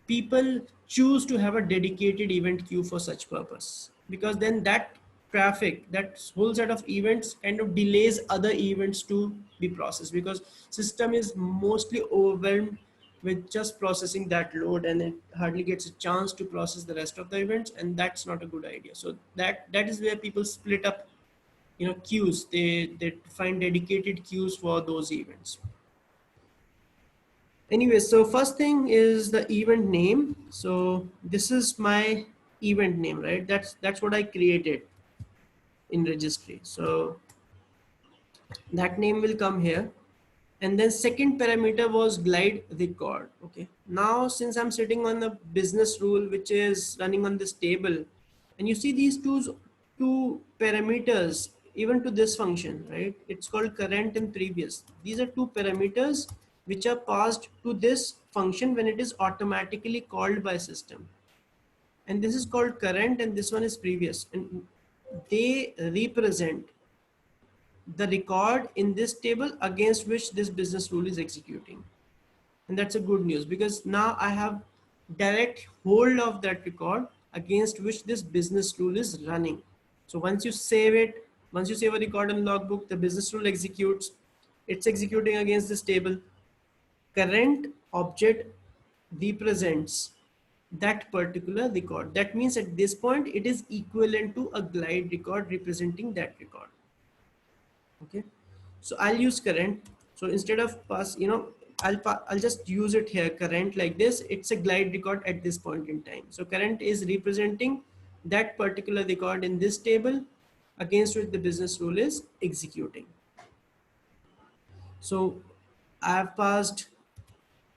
People choose to have a dedicated event queue for such purpose, because then that traffic, that whole set of events kind of delays other events to be processed, because system is mostly overwhelmed with just processing that load, and it hardly gets a chance to process the rest of the events, and that's not a good idea. So that is where people split up, queues. They find dedicated queues for those events. Anyway, so first thing is the event name. So this is my event name, right? That's what I created in registry. So that name will come here. And then second parameter was glide record. Okay, now since I'm sitting on the business rule which is running on this table, and you see these two parameters even to this function, right? It's called current and previous. These are two parameters which are passed to this function when it is automatically called by system, and this is called current and this one is previous, and they represent the record in this table against which this business rule is executing. And that's a good news, because now I have direct hold of that record against which this business rule is running. So once you save it, once you save a record in logbook, the business rule executes. It's executing against this table. Current object represents that particular record. That means at this point it is equivalent to a glide record representing that record. Okay, so I'll use current. So instead of pass, I'll just use it here, current, like this. It's a glide record at this point in time. So current is representing that particular record in this table against which the business rule is executing. So I've passed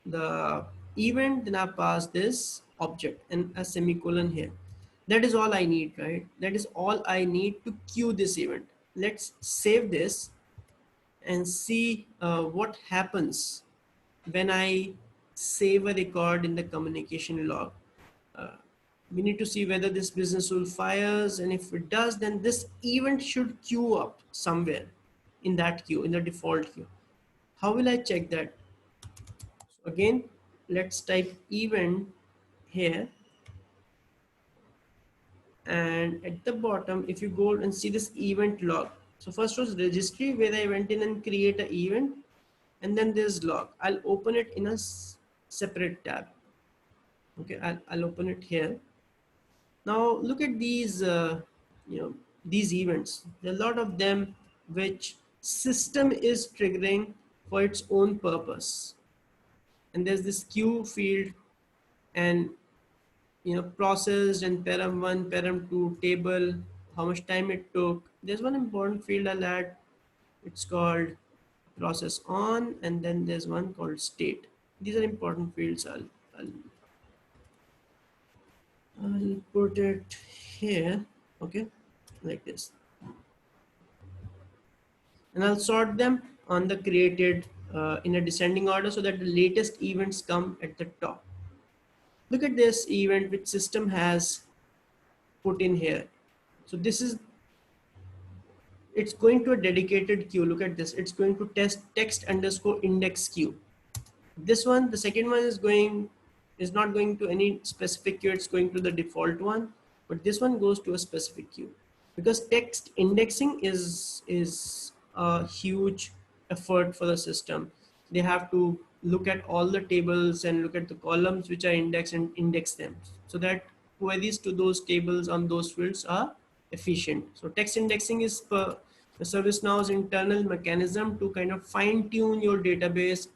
the event, then I've passed this object and a semicolon here. That is all I need, right? That is all I need to queue this event. Let's save this and see what happens when I save a record in the communication log. Uh, we need to see whether this business rule fires, and if it does, then this event should queue up somewhere in that queue, in the default queue. How will I check that? So again, let's type event here, and at the bottom, if you go and see this event log, so first was registry where I went in and create an event, and then there's log. I'll open it in a separate tab. Okay, I'll open it here. Now look at these, these events. There are a lot of them which system is triggering for its own purpose. And there's this queue field, and processed, and param1, param2, table, how much time it took. There's one important field I'll add. It's called process on, and then there's one called state. These are important fields. I'll I'll put it here, okay, like this. And I'll sort them on the created in a descending order so that the latest events come at the top. Look at this event which system has put in here. So this is, it's going to a dedicated queue. Look at this. It's going to test text underscore index queue. This one, the second one is not going to any specific queue. It's going to the default one, but this one goes to a specific queue because text indexing is a huge effort for the system. They have to look at all the tables and look at the columns which are indexed and index them so that queries to those tables on those fields are efficient. So text indexing is the ServiceNow's internal mechanism to kind of fine tune your database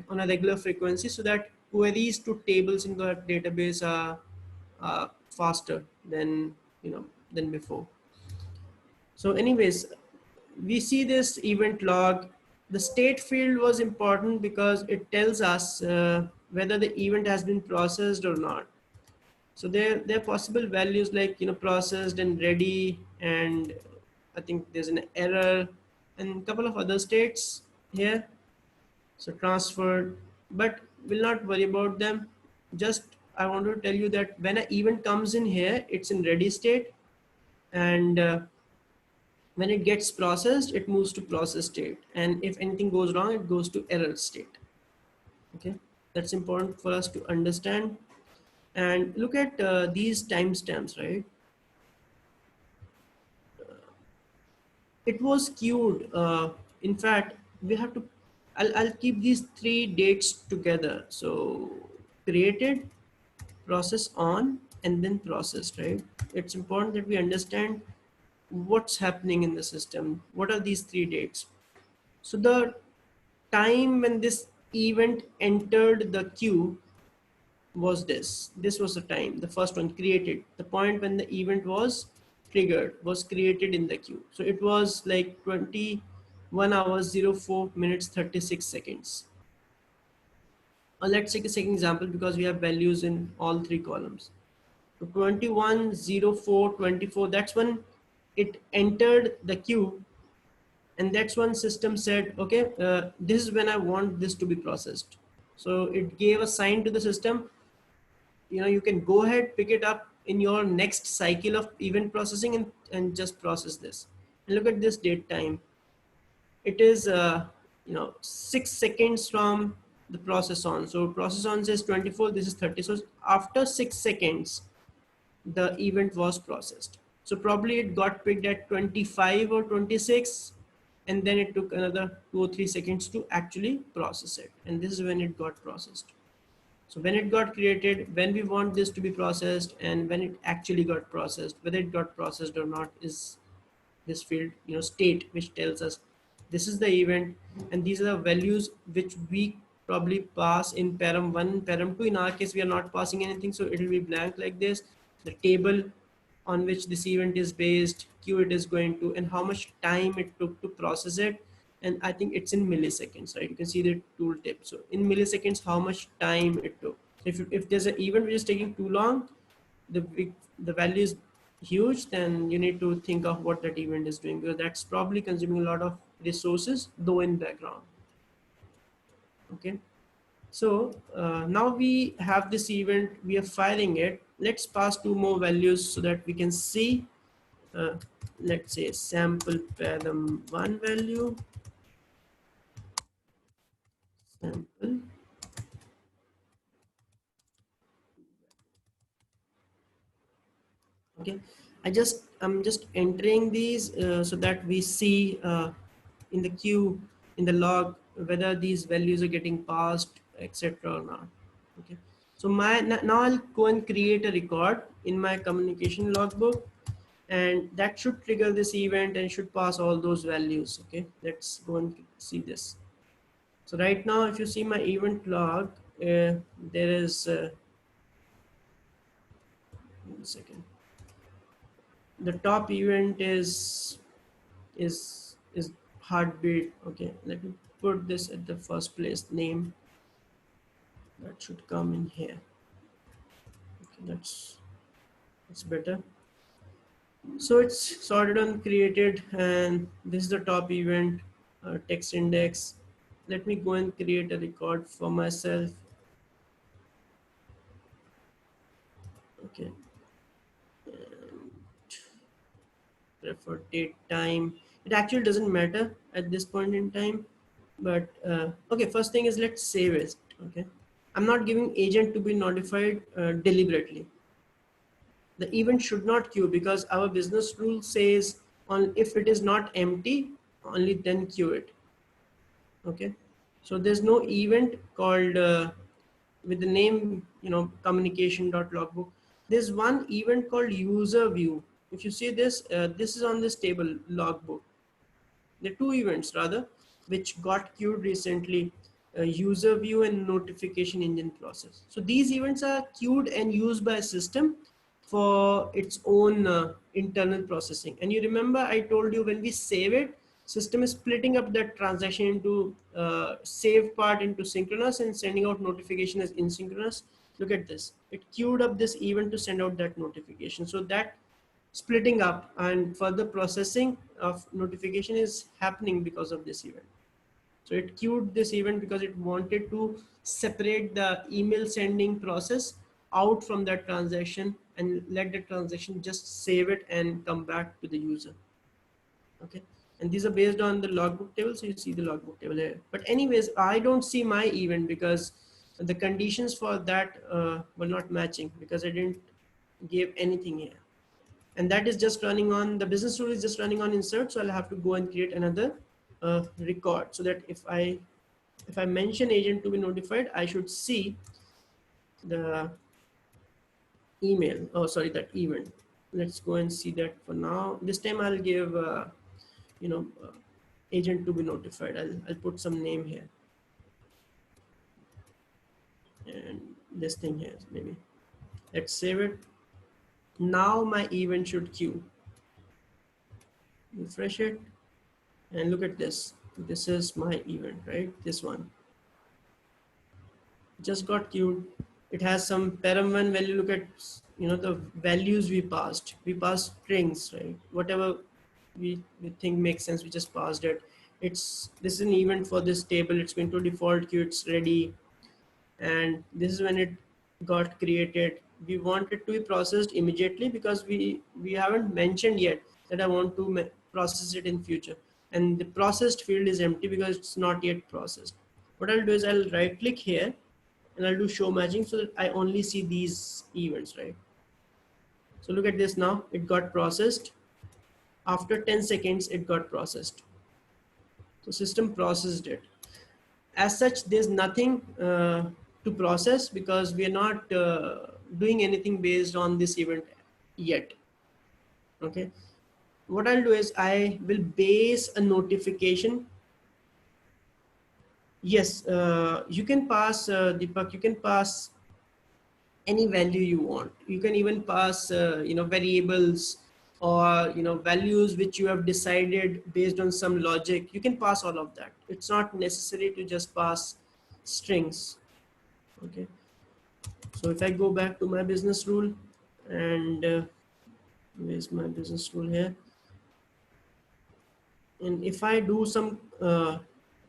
on a regular frequency so that queries to tables in the database are faster than than before. So anyways, we see this event log. The state field was important because it tells us whether the event has been processed or not. So there are possible values like processed and ready, and I think there's an error and a couple of other states here. So transferred, but will not worry about them. Just I want to tell you that when an event comes in here, it's in ready state, and when it gets processed, it moves to process state, and if anything goes wrong, it goes to error state. Okay, that's important for us to understand. And look at these timestamps, right? It was queued. In fact, we have to, I'll keep these three dates together. So created, process on, and then processed, right? It's important that we understand what's happening in the system. What are these three dates? So the time when this event entered the queue was this. This was the time, the first one created. The point when the event was triggered was created in the queue. So it was like 21 hours, 04 minutes, 36 seconds. Let's take a second example because we have values in all three columns. So 21, 04, 24, that's when it entered the queue. And that's when system said, okay, this is when I want this to be processed. So it gave a sign to the system, you can go ahead, pick it up in your next cycle of event processing, and just process this. And look at this date time. It is 6 seconds from the process on. So process on says 24, this is 30. So after 6 seconds the event was processed. So probably it got picked at 25 or 26, and then it took another 2 or 3 seconds to actually process it, and this is when it got processed. So when it got created, when we want this to be processed, and when it actually got processed, whether it got processed or not is this field, state, which tells us this is the event, and these are the values which we probably pass in param1, param2. In our case, we are not passing anything, so it will be blank like this. The table on which this event is based, queue it is going to, and how much time it took to process it. And I think it's in milliseconds, right? You can see the tooltip. So in milliseconds, how much time it took. If there's an event which is taking too long, the value is huge, then you need to think of what that event is doing, because that's probably consuming a lot of resources though in background. Okay, So now we have this event, we are firing it. Let's pass two more values so that we can see. uh, let's say sample param 1 value, sample. Okay, I'm just entering these so that we see in the queue, in the log, whether these values are getting passed, etc. or not. Okay, so now I'll go and create a record in my communication logbook, and that should trigger this event and should pass all those values. Okay, let's go and see this. So right now if you see my event log, there is 1 second, the top event is heartbeat. Okay, let me put this at the first place, name. That should come in here. Okay, that's better. So it's sorted and created, and this is the top event, text index. Let me go and create a record for myself. Okay, preferred date, time. It actually doesn't matter at this point in time, but okay, first thing is let's save it. Okay, I'm not giving agent to be notified deliberately. The event should not queue because our business rule says on if it is not empty, only then queue it. Okay, so there's no event called with the name, communication.logbook. There's one event called user view. If you see this, this is on this table logbook. The two events rather which got queued recently, user view and notification engine process. So these events are queued and used by a system for its own internal processing. And you remember I told you when we save it, system is splitting up that transaction into save part into synchronous and sending out notification as asynchronous. Look at this, it queued up this event to send out that notification. So that splitting up and further processing of notification is happening because of this event. So it queued this event because it wanted to separate the email sending process out from that transaction and let the transaction just save it and come back to the user. Okay, and these are based on the logbook table, so you see the logbook table here. But anyways, I don't see my event because the conditions for that were not matching because I didn't give anything here, and that is just running on the business rule is just running on insert. So I'll have to go and create another record so that if I mention agent to be notified, I should see the email. Oh, sorry, that event. Let's go and see that for now. This time I'll give you know uh, agent to be notified. I'll put some name here and this thing here maybe. Let's save it. Now my event should queue. Refresh it and look at this. This is my event, right? This one just got queued. It has some param1 value. Look at the values we passed. We passed strings, right? Whatever we think makes sense, we just passed it. This is an event for this table. It's going to default queue. It's ready, and this is when it got created. We want it to be processed immediately because we haven't mentioned yet that I want to process it in future, and the processed field is empty because it's not yet processed. What I'll do is I'll right click here and I'll do show matching so that I only see these events, right? So look at this now, it got processed. After 10 seconds, it got processed. So system processed it. As such, there's nothing to process because we are not doing anything based on this event yet. Okay. What I'll do is I will base a notification. Yes, you can pass, Deepak, you can pass any value you want. You can even pass variables or values which you have decided based on some logic. You can pass all of that. It's not necessary to just pass strings. Okay, so if I go back to my business rule and where's my business rule here, and if I do some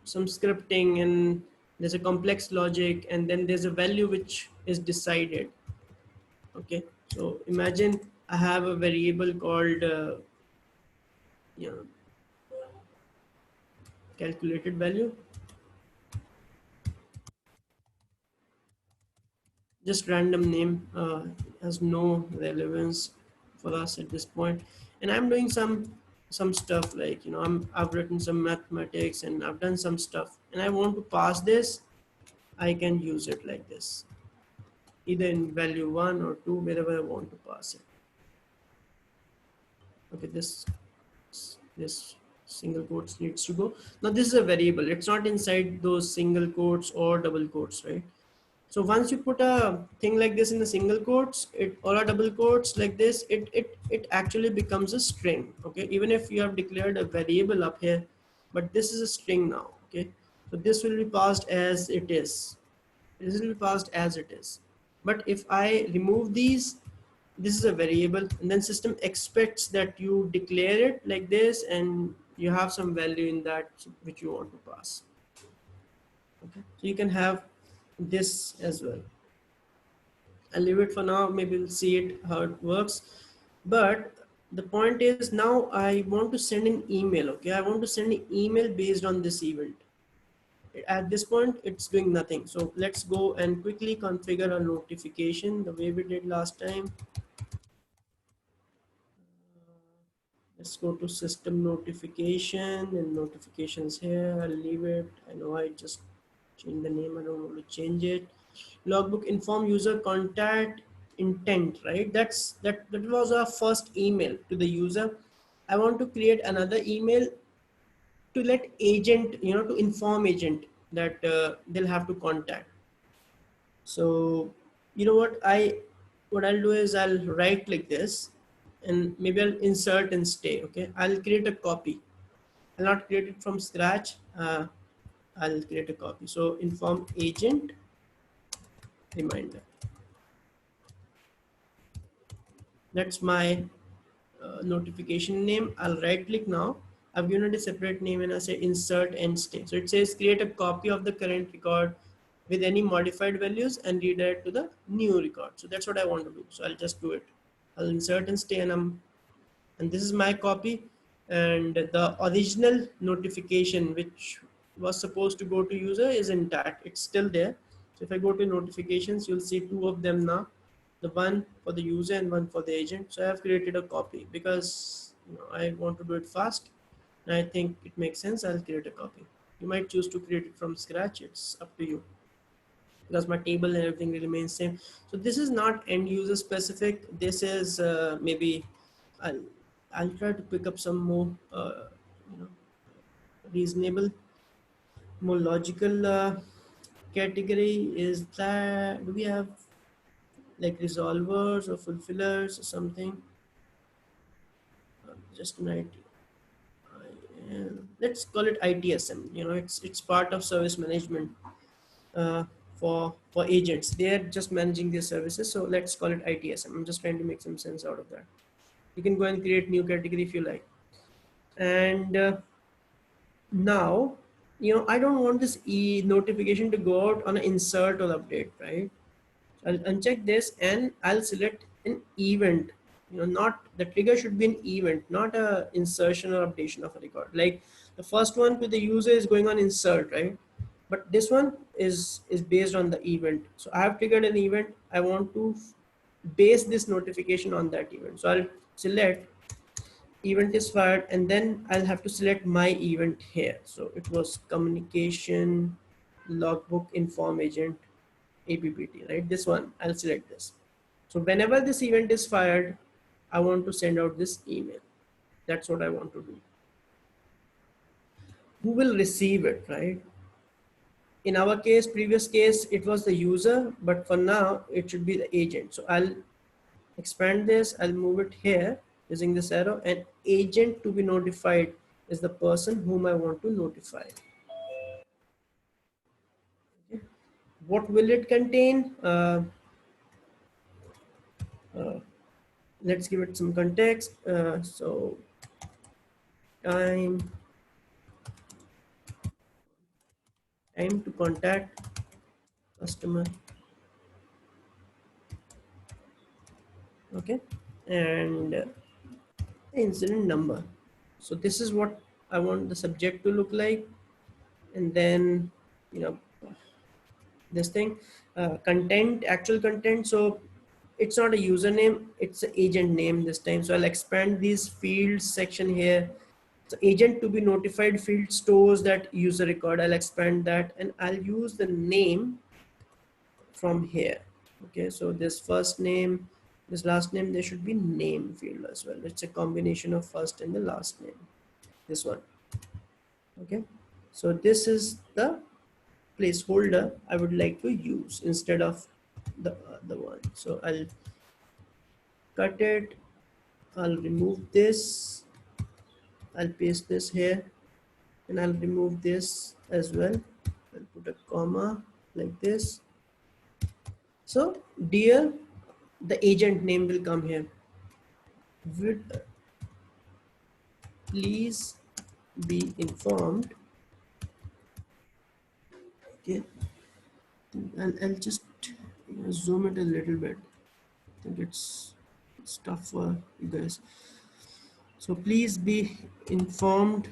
scripting and there's a complex logic, and then there's a value which is decided. Okay, so imagine I have a variable called you know, calculated value, just random name, has no relevance for us at this point. And I'm doing some stuff like, I've written some mathematics and I've done some stuff, and I want to pass this. I can use it like this, either in value 1 or 2, wherever I want to pass it. Okay, this single quotes needs to go. Now this is a variable, it's not inside those single quotes or double quotes, right? So once you put a thing like this in the single quotes, it or a double quotes like this, it actually becomes a string. Okay, even if you have declared a variable up here, but this is a string now. Okay, so this will be passed as it is. This will be passed as it is. But if I remove these, this is a variable, and then system expects that you declare it like this, and you have some value in that which you want to pass. Okay, so you can have this as well. I'll leave it for now. Maybe we'll see it how it works. But the point is, now I want to send an email. Okay, I want to send an email based on this event. At this point, it's doing nothing. So let's go and quickly configure a notification the way we did last time. Let's go to system notification, and notifications here. I'll leave it. I know I just changed the name. I don't want to change it. Logbook inform user contact intent, right? That was our first email to the user. I want to create another email to let agent, to inform agent that they'll have to contact. So you know what I'll do is I'll write like this, and maybe I'll insert and stay. Okay, I'll create a copy. I'll not create it from scratch. I'll create a copy. So inform agent reminder. That's my notification name. I'll right click now. I've given it a separate name, and I say insert and stay. So it says create a copy of the current record with any modified values and redirect to the new record. So that's what I want to do. So I'll just do it. I'll insert and stay, and this is my copy, and the original notification which was supposed to go to user is intact. It's still there. So if I go to notifications, you'll see two of them now, the one for the user and one for the agent. So I have created a copy because I want to do it fast, and I think it makes sense. I'll create a copy. You might choose to create it from scratch. It's up to you, because my table and everything remains same. So this is not end user specific. This is maybe I'll I'll try to pick up some more you know reasonable, more logical category. Is that, do we have like resolvers or fulfillers or something? Just an IT. Let's call it ITSM. It's part of service management uh, for agents. They're just managing their services. So let's call it ITSM. I'm just trying to make some sense out of that. You can go and create new category if you like. And now, I don't want this notification to go out on an insert or update, right? I'll uncheck this and I'll select an event. Not the trigger should be an event, not a insertion or updation of a record. Like the first one to the user is going on insert, right? But this one is based on the event. So I have triggered an event. I want to base this notification on that event. So I'll select event is fired, and then I'll have to select my event here. So it was communication logbook inform agent APPT, right? This one, I'll select this. So whenever this event is fired, I want to send out this email. That's what I want to do. Who will receive it, right? In our case, previous case, it was the user, but for now it should be the agent. So I'll expand this, I'll move it here using this arrow, and agent to be notified is the person whom I want to notify. Okay. What will it contain? Let's give it some context. So time time to contact customer. Okay, and incident number. So this is what I want the subject to look like, and then you know this thing, content, actual content. So it's not a username, it's an agent name this time. So I'll expand these fields section here. So agent to be notified field stores that user record. I'll expand that, and I'll use the name from here. Okay, so this first name, this last name, there should be name field as well. It's a combination of first and the last name, this one. Okay, so this is the placeholder I would like to use instead of the other one. So I'll cut it, I'll remove this, I'll paste this here, and I'll remove this as well. I'll put a comma like this. So dear, the agent name will come here. Would please be informed. Okay, I'll just zoom it a little bit. I think it's tough for you guys. So please be informed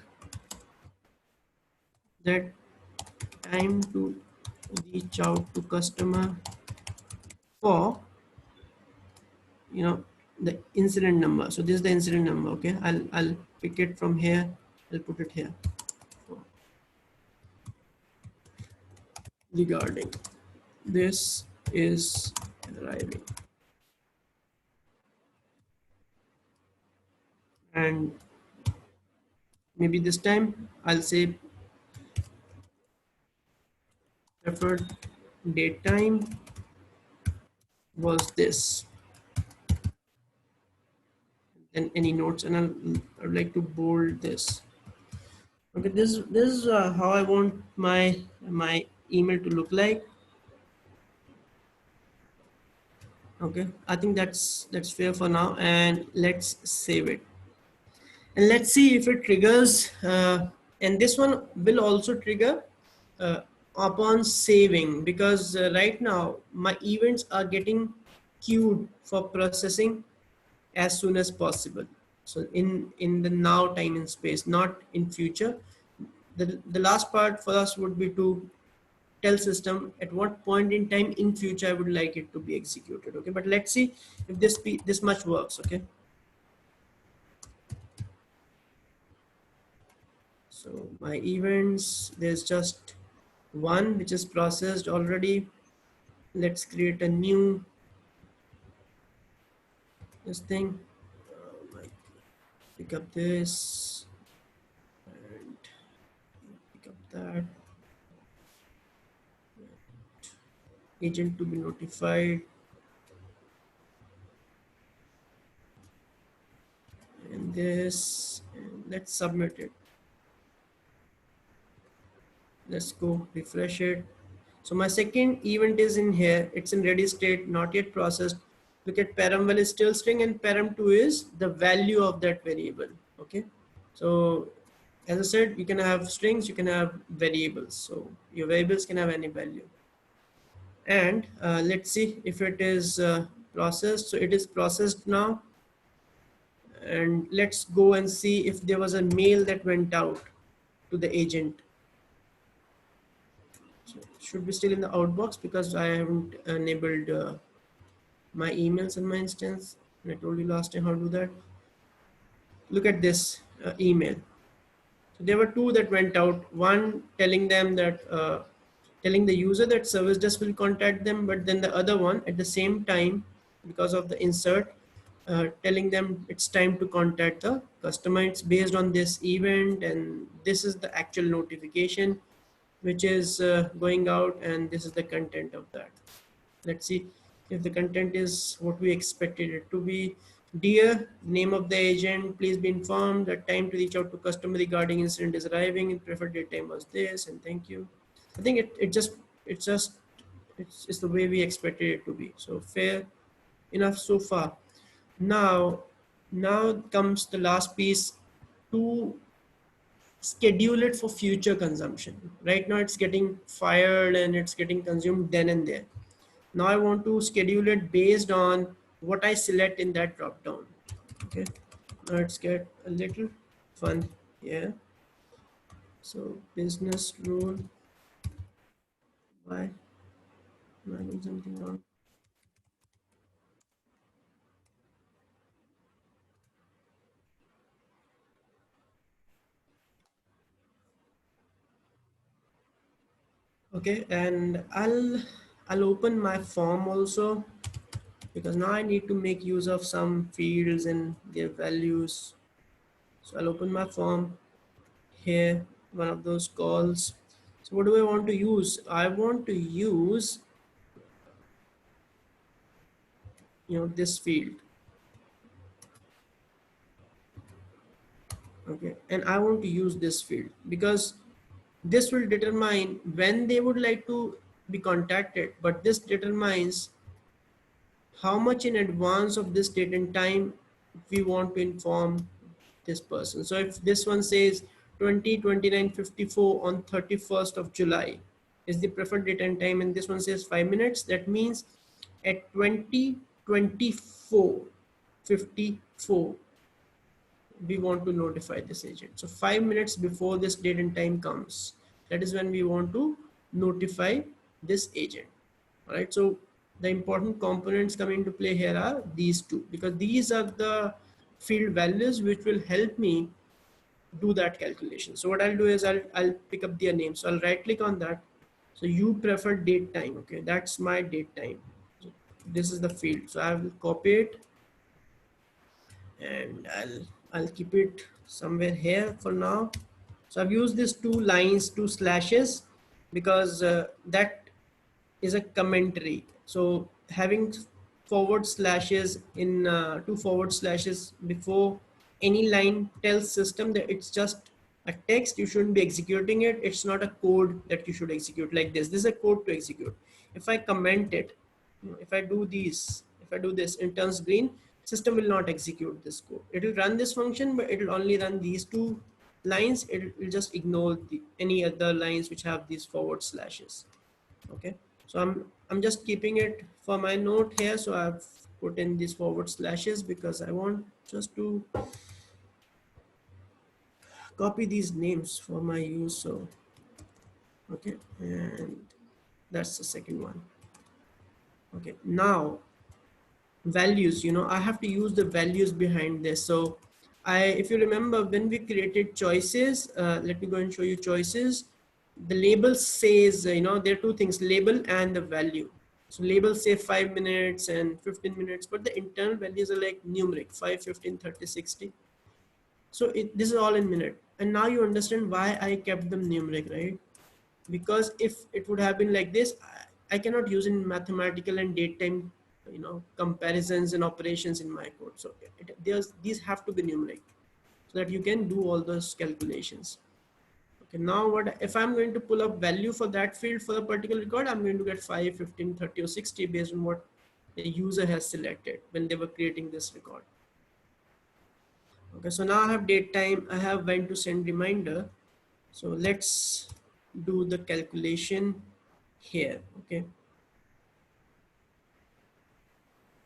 that time to reach out to customer for the incident number. So this is the incident number. Okay, I'll pick it from here, I'll put it here. So regarding this is arriving, and maybe this time I'll say preferred date time was this, and any notes, and I'd like to bold this. Okay, this is how I want my email to look like. Okay, I think that's fair for now, and let's save it, and let's see if it triggers, and this one will also trigger uh, upon saving, because right now my events are getting queued for processing as soon as possible. So in the now time and space, not in future. The last part for us would be to tell system at what point in time in future I would like it to be executed. Okay, but let's see if this much works. Okay, so my events, there's just one which is processed already. Let's create a new this thing. Like, pick up this and pick up that. Agent to be notified, and this, and let's submit it. Let's go refresh it. So my second event is in here, it's in ready state, not yet processed. Look at param1 is still string, and param2 is the value of that variable. Okay, so as I said, you can have strings, you can have variables, so your variables can have any value. And let's see if it is processed. So it is processed now, and let's go and see if there was a mail that went out to the agent. So it should be still in the outbox because I haven't enabled my emails in my instance, and I told you last time how to do that. Look at this email. So there were two that went out, one telling them that telling the user that service desk will contact them, but then the other one at the same time, because of the insert, telling them it's time to contact the customer. It's based on this event, and this is the actual notification which is going out, and this is the content of that. Let's see if the content is what we expected it to be. Dear, name of the agent, please be informed that time to reach out to customer regarding incident is arriving, and preferred date time was this, and thank you. I think it's the way we expected it to be. So fair enough so far. Now comes the last piece, to schedule it for future consumption. Right now it's getting fired and it's getting consumed then and there. Now I want to schedule it based on what I select in that drop down. Okay, now let's get a little fun here. So business rule, why am I doing something wrong? Okay, and I'll open my form also, because now I need to make use of some fields and their values. So I'll open my form here, one of those calls. So what do I want to use? I want to use, this field. Okay, and I want to use this field because this will determine when they would like to be contacted, but this determines how much in advance of this date and time we want to inform this person. So if this one says 20:29:54 on 31st of July is the preferred date and time, and this one says 5 minutes, that means at 20:24:54 we want to notify this agent. So 5 minutes before this date and time comes, that is when we want to notify this agent. All right, so the important components coming into play here are these two, because these are the field values which will help me do that calculation. So what I'll do is I'll pick up their name. So I'll right click on that. So you prefer date time. Okay, that's my date time. So this is the field. So I will copy it and I'll keep it somewhere here for now. So I've used these two lines, two slashes, because that is a commentary. So having forward slashes in two forward slashes before any line tells system that it's just a text, you shouldn't be executing it. It's not a code that you should execute like this. This is a code to execute. If I comment it, if I do these, if I do this, it turns green, system will not execute this code. It will run this function, but it will only run these two lines. It will just ignore any other lines which have these forward slashes. Okay, so I'm just keeping it for my note here. So I've put in these forward slashes because I want just to copy these names for my use. So okay, and that's the second one. Okay, now values, I have to use the values behind this. So if you remember, when we created choices, let me go and show you choices. The label says, there are two things, label and the value. So labels say 5 minutes and 15 minutes, but the internal values are like numeric, 5, 15, 30, 60. So this is all in minute. And now you understand why I kept them numeric, right? Because if it would have been like this, I cannot use in mathematical and date time, comparisons and operations in my code. So these have to be numeric so that you can do all those calculations. Okay, now what if I'm going to pull up value for that field for the particular record, I'm going to get 5, 15, 30 or 60 based on what the user has selected when they were creating this record. Okay, so now I have date time, I have when to send reminder. So let's do the calculation here. Okay,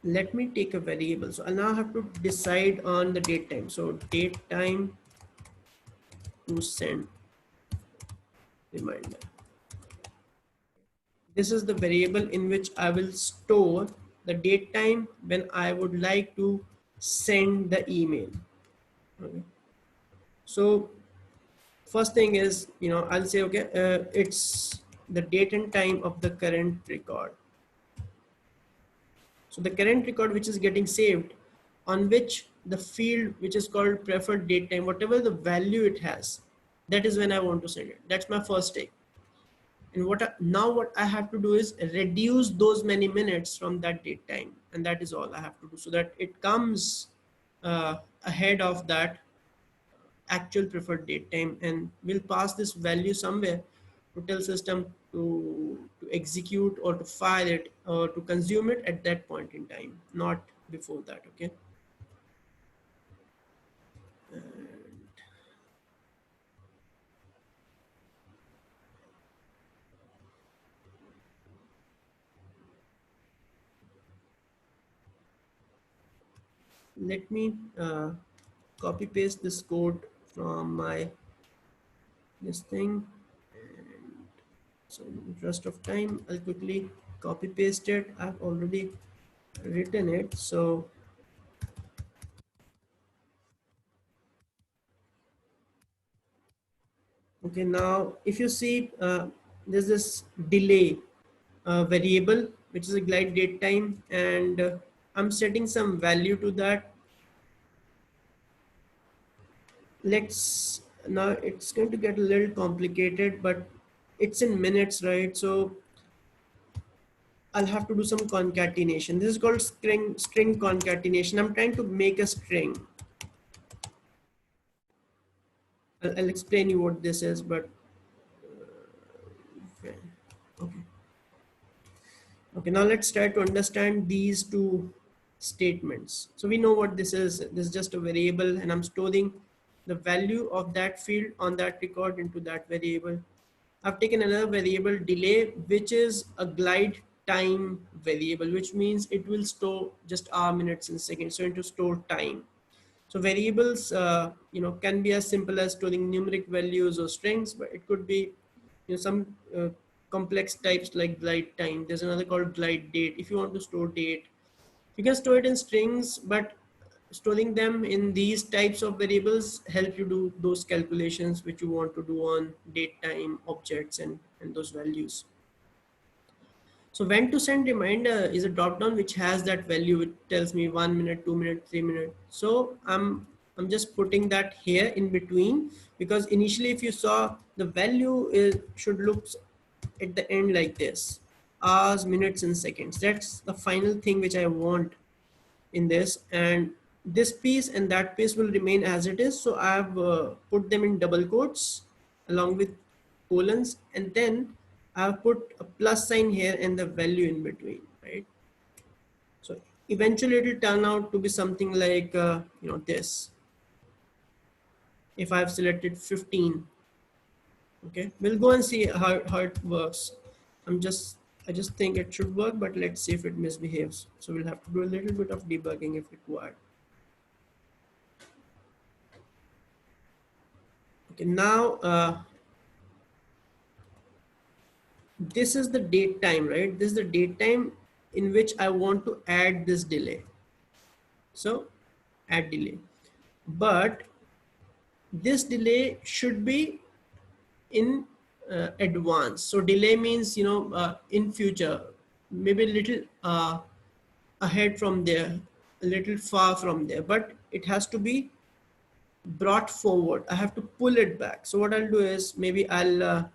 let me take a variable. So I now have to decide on the date time. So date time to send reminder. This is the variable in which I will store the date time when I would like to send the email. Okay. So first thing is, I'll say, okay, it's the date and time of the current record. So the current record which is getting saved, on which the field which is called preferred date time, whatever the value it has, that is when I want to send it. That's my first take. And now what I have to do is reduce those many minutes from that date time, and that is all I have to do, so that it comes ahead of that actual preferred date time, and we'll pass this value somewhere to tell system to execute or to file it or to consume it at that point in time, not before that. Okay, let me copy paste this code from my this thing. So in the interest of time, I'll quickly copy paste it. I've already written it. So okay, now if you see, there's this delay variable, which is a glide date time, and I'm setting some value to that. Let's now it's going to get a little complicated, but it's in minutes, right? So I'll have to do some concatenation. This is called string concatenation. I'm trying to make a string. I'll explain you what this is, but okay. Okay. Okay, now let's try to understand these two statements. So we know what this is. This is just a variable, and I'm storing the value of that field on that record into that variable. I've taken another variable delay, which is a glide time variable, which means it will store just hour, minutes, and seconds. So into store time. So variables, can be as simple as storing numeric values or strings, but it could be, some complex types like glide time. There's another called glide date. If you want to store date, you can store it in strings, but storing them in these types of variables help you do those calculations which you want to do on date, time, objects, and those values. So when to send reminder is a drop down which has that value. It tells me 1 minute, 2 minutes, 3 minutes. So I'm just putting that here in between, because initially if you saw the value is should look at the end like this: hours, minutes, and seconds. That's the final thing which I want in this, and this piece and that piece will remain as it is. So I've put them in double quotes along with colons, and then I've put a plus sign here and the value in between, right? So eventually it will turn out to be something like this. If I've selected 15, okay, we'll go and see how it works. I just think it should work, but let's see if it misbehaves. So we'll have to do a little bit of debugging if required. Okay, now this is the date time, right? This is the date time in which I want to add this delay. So add delay, but this delay should be in advance. So delay means, in future, maybe a little ahead from there, a little far from there, but it has to be brought forward. I have to pull it back. So what I'll do is maybe I'll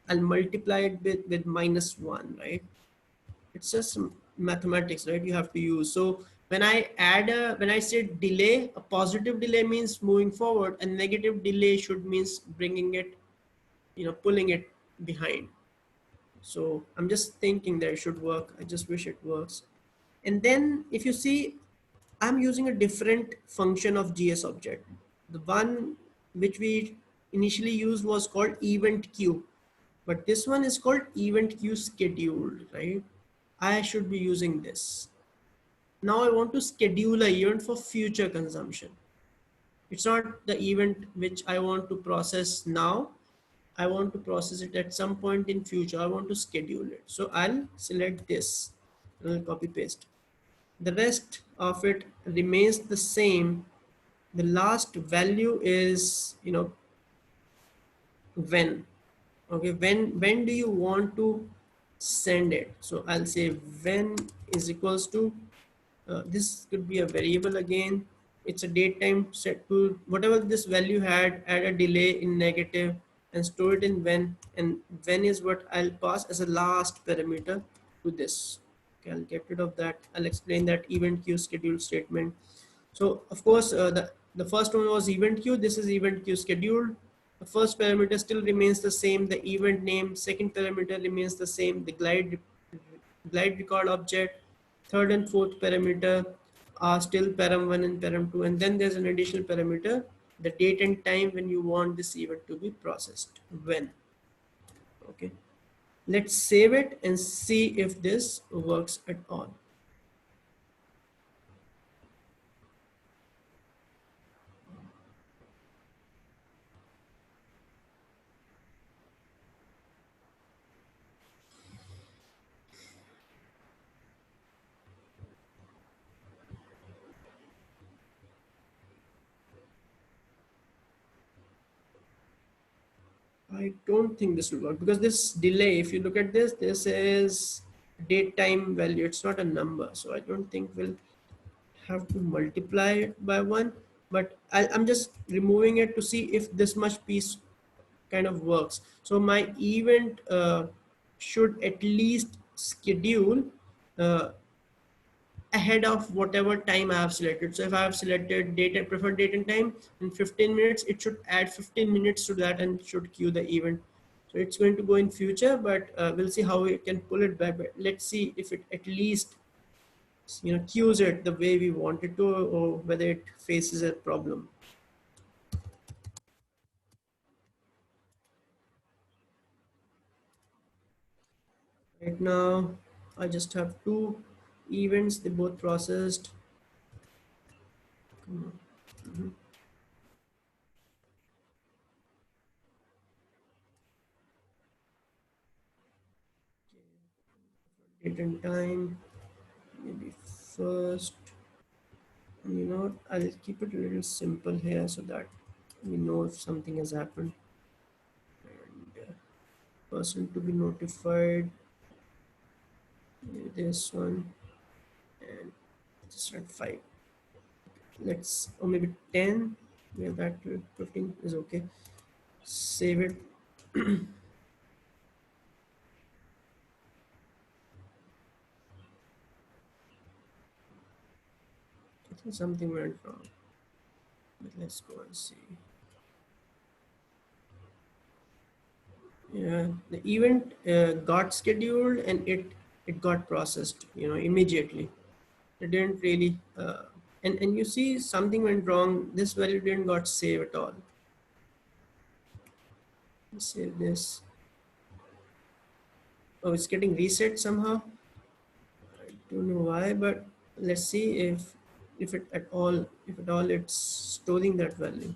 multiply it with -1, right? It's just mathematics, right? You have to use. So when when I say delay, a positive delay means moving forward, and negative delay should means bringing it, pulling it behind. So I'm just thinking that it should work. I just wish it works. And then if you see, I'm using a different function of GS object. The one which we initially used was called event queue, but this one is called event queue scheduled, right? I should be using this. Now I want to schedule a event for future consumption. It's not the event which I want to process now. I want to process it at some point in future. I want to schedule it. So I'll select this and I'll copy paste. The rest of it remains the same. The last value is, when. Okay, when do you want to send it? So I'll say when is equals to, this could be a variable again. It's a date time set to whatever this value had, add a delay in negative and store it in when, and when is what I'll pass as a last parameter to this. Okay, I'll get rid of that. I'll explain that event queue schedule statement. So of course, the first one was event queue. This is event queue scheduled. The first parameter still remains the same. The event name. Second parameter remains the same. The glide record object. Third and fourth parameter are still param1 and param2. And then there's an additional parameter, the date and time when you want this event to be processed. When. Okay. Let's save it and see if this works at all. I don't think this will work because this delay, if you look at this, this is date time value. It's not a number. So I don't think we'll have to multiply it by one, but I'm just removing it to see if this much piece kind of works. So my event should at least schedule uh, ahead of whatever time I have selected. So if I have selected date and preferred date and time in 15 minutes, it should add 15 minutes to that and should queue the event. So it's going to go in future, but we'll see how we can pull it back. But let's see if it at least queues it the way we want it to, or whether it faces a problem. Right now, I just have two events. They both processed. Come on. Mhm. Date and time. Maybe first. And you know what? I'll keep it a little simple here so that we know if something has happened. And person to be notified. Maybe this one. And just at 5. Let's, or maybe 10. Yeah, that 15 is okay. Save it. I think something went wrong. But let's go and see. Yeah, the event got scheduled and it got processed, immediately. It didn't really, and you see something went wrong. This value didn't got saved at all. Let's save this. Oh, it's getting reset somehow. I don't know why, but let's see if it at all, if at all, it's storing that value.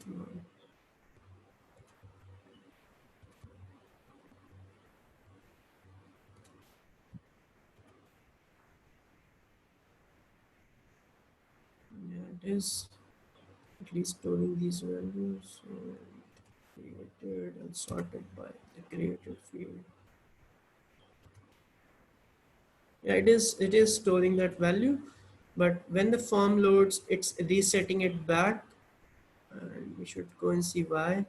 Come on. Yeah, it is at least storing these values. Created and sorted by the created field. Yeah, it is storing that value, but when the form loads, it's resetting it back, and we should go and see why.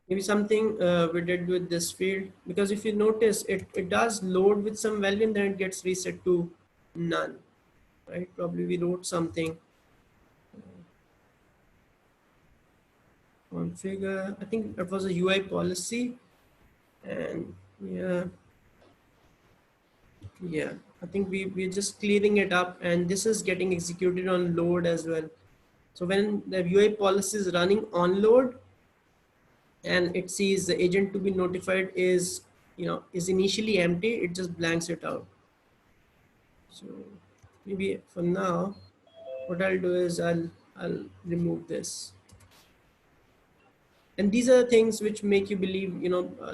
Maybe something we did with this field, because if you notice, it does load with some value and then it gets reset to none, right? Probably we wrote something, configure. I think that was a UI policy, and yeah, yeah. I think we're just clearing it up, and this is getting executed on load as well. So when the UI policy is running on load and it sees the agent to be notified is initially empty, it just blanks it out. So maybe for now, what I'll do is I'll remove this. And these are the things which make you believe,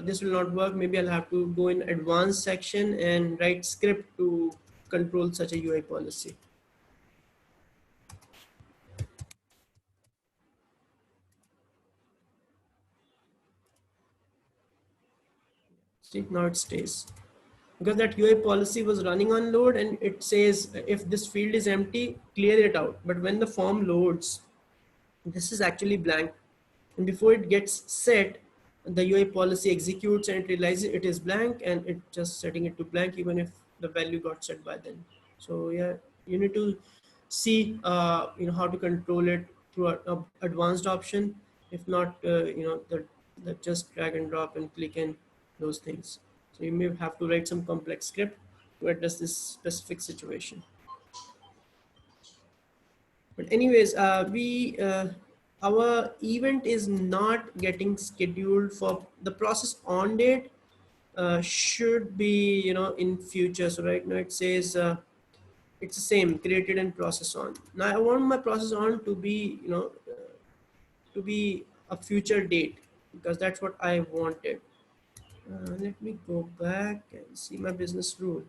this will not work. Maybe I'll have to go in advanced section and write script to control such a UI policy. See, now it stays. Because that UI policy was running on load and it says if this field is empty, clear it out. But when the form loads, this is actually blank. And before it gets set, the UI policy executes and it realizes it is blank and it just setting it to blank even if the value got set by then. So yeah, you need to see how to control it through an advanced option. If not, the just drag and drop and click in those things. So you may have to write some complex script to address this specific situation. But anyways, we our event is not getting scheduled for the process on date. Should be in future. So right now it says it's the same, created and process on. Now I want my process on to be to be a future date, because that's what I wanted. Let me go back and see my business rule.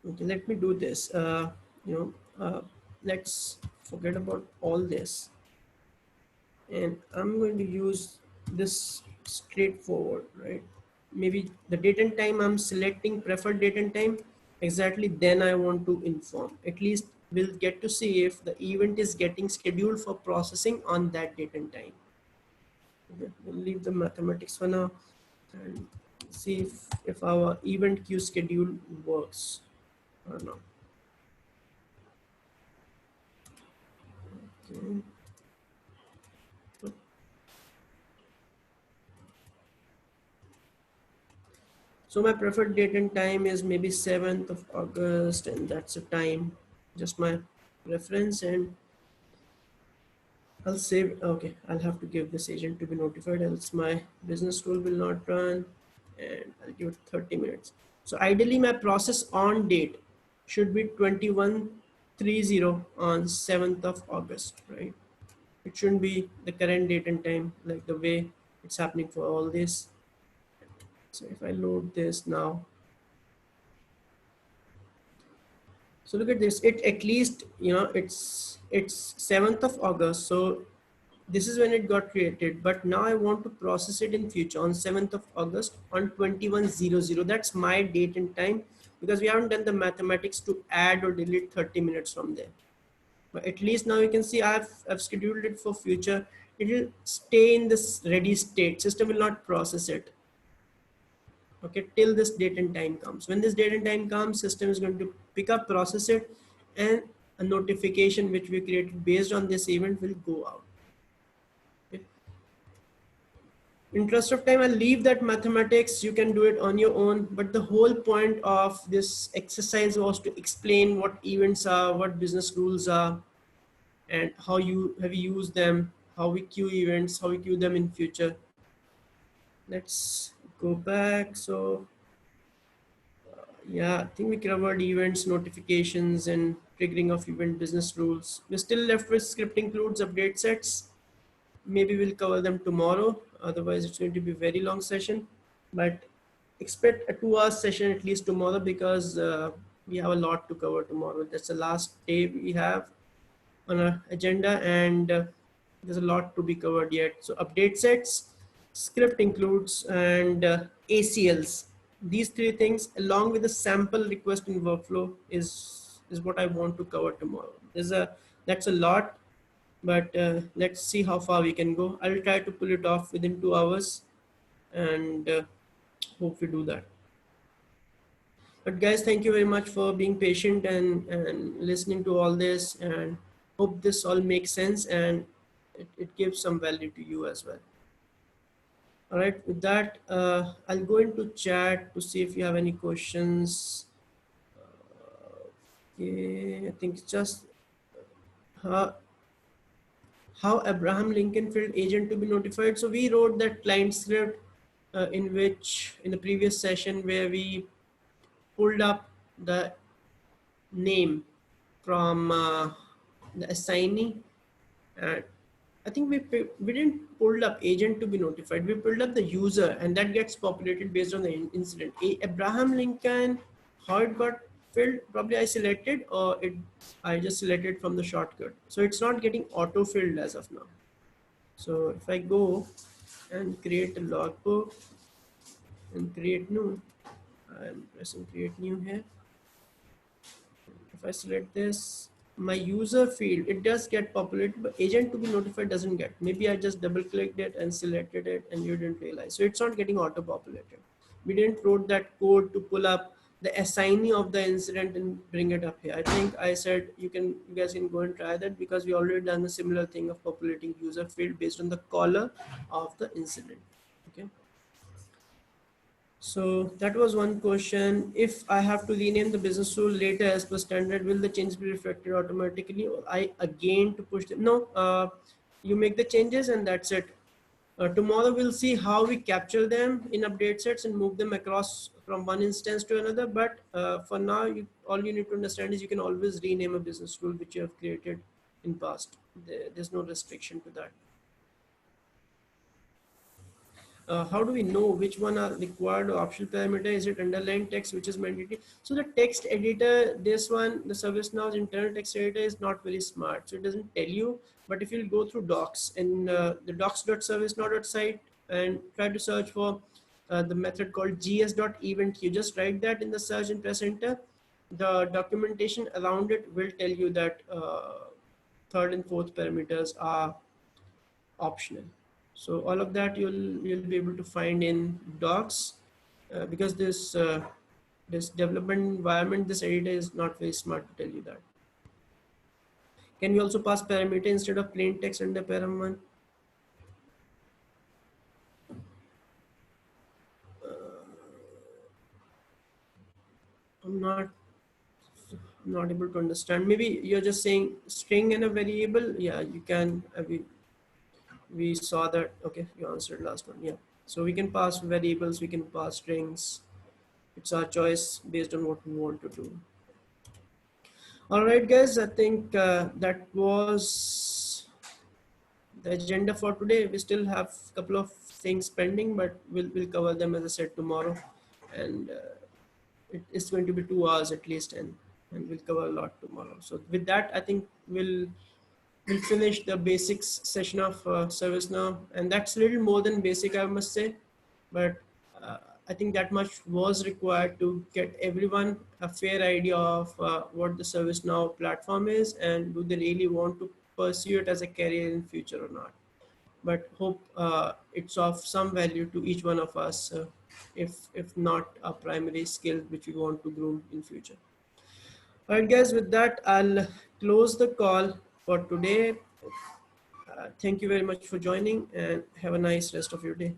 Okay, let me do this. You know, let's forget about all this, and I'm going to use this straightforward, right? Maybe the date and time, I'm selecting preferred date and time. Exactly, then I want to inform. At least we'll get to see if the event is getting scheduled for processing on that date and time. Okay, we'll leave the mathematics for now and see if our event queue schedule works or not. Okay. So my preferred date and time is maybe 7th of August, and that's a time, just my reference, and I'll save. Okay, I'll have to give this agent to be notified, else my business rule will not run, and I'll give it 30 minutes. So ideally, my process on date should be 21:30 on 7th of August, right? It shouldn't be the current date and time like the way it's happening for all this. So if I load this now, so look at this. It at least, you know, it's 7th of August. So this is when it got created. But now I want to process it in future on 7th of August on 21:00. That's my date and time, because we haven't done the mathematics to add or delete 30 minutes from there. But at least now you can see I've scheduled it for future. It will stay in this ready state. System will not process it. Okay, till this date and time comes. When this date and time comes, system is going to pick up, process it, and a notification which we created based on this event will go out. Okay. Interest of time, I'll leave that mathematics, you can do it on your own, but the whole point of this exercise was to explain what events are, what business rules are, and how you have used them, how we queue events, how we queue them in future. Let's go back. So yeah, I think we covered events, notifications, and triggering of event business rules. We're still left with script includes update sets. Maybe we'll cover them tomorrow. Otherwise, it's going to be a very long session. But expect a 2 hour session at least tomorrow, because we have a lot to cover tomorrow. That's the last day we have on our agenda, and there's a lot to be covered yet. So update sets, script includes, and ACLs. These three things, along with the sample request and workflow, is what I want to cover tomorrow. That's a lot, but let's see how far we can go. I'll try to pull it off within 2 hours, and hope we do that. But guys, thank you very much for being patient and listening to all this, and hope this all makes sense, and it gives some value to you as well. All right, with that, I'll go into chat to see if you have any questions. Okay, I think it's just uh, how Abraham Lincoln field agent to be notified. So we wrote that client script in the previous session, where we pulled up the name from the assignee. And I think we didn't pull up agent to be notified. We pulled up the user, and that gets populated based on the incident. Abraham Lincoln, how it got filled, probably I selected, or I just selected from the shortcut. So it's not getting auto filled as of now. So if I go and create a logbook and create new, I'm pressing create new here. If I select this, my user field, it does get populated, but agent to be notified doesn't get. Maybe I just double clicked it and selected it and you didn't realize. So it's not getting auto populated. We didn't wrote that code to pull up the assignee of the incident and bring it up here. I think I said you guys can go and try that, because we already done a similar thing of populating user field based on the caller of the incident. Okay. So that was one question. If I have to rename the business rule later as per standard, will the change be reflected automatically? Or I again to push them? No. you make the changes, and that's it. Tomorrow we'll see how we capture them in update sets and move them across from one instance to another. But for now, all you need to understand is you can always rename a business rule which you have created in past. There's no restriction to that. How do we know which one are required or optional parameter? Is it underlying text which is mandatory? So the text editor, this one, the ServiceNow's internal text editor is not very smart. So it doesn't tell you, but if you'll go through docs and the docs.servicenow.site and try to search for the method called gs.event, you just write that in the search and press enter. The documentation around it will tell you that third and fourth parameters are optional. So all of that you'll be able to find in docs, because this development environment, this editor is not very smart to tell you that. Can we also pass parameter instead of plain text under param one? I'm not able to understand. Maybe you're just saying string and a variable. Yeah, you can. We saw that. Okay, you answered last one. Yeah. So we can pass variables. We can pass strings. It's our choice based on what we want to do. All right, guys, I think that was the agenda for today. We still have a couple of things pending, but we'll cover them, as I said, tomorrow. And it's going to be 2 hours at least, and we'll cover a lot tomorrow. So with that, I think we'll finish the basics session of ServiceNow, and that's a little more than basic, I must say, but uh, I think that much was required to get everyone a fair idea of what the ServiceNow platform is, and do they really want to pursue it as a career in future or not. But hope it's of some value to each one of us, if not a primary skill which we want to groom in future. All right, guys, with that, I'll close the call for today. Thank you very much for joining, and have a nice rest of your day.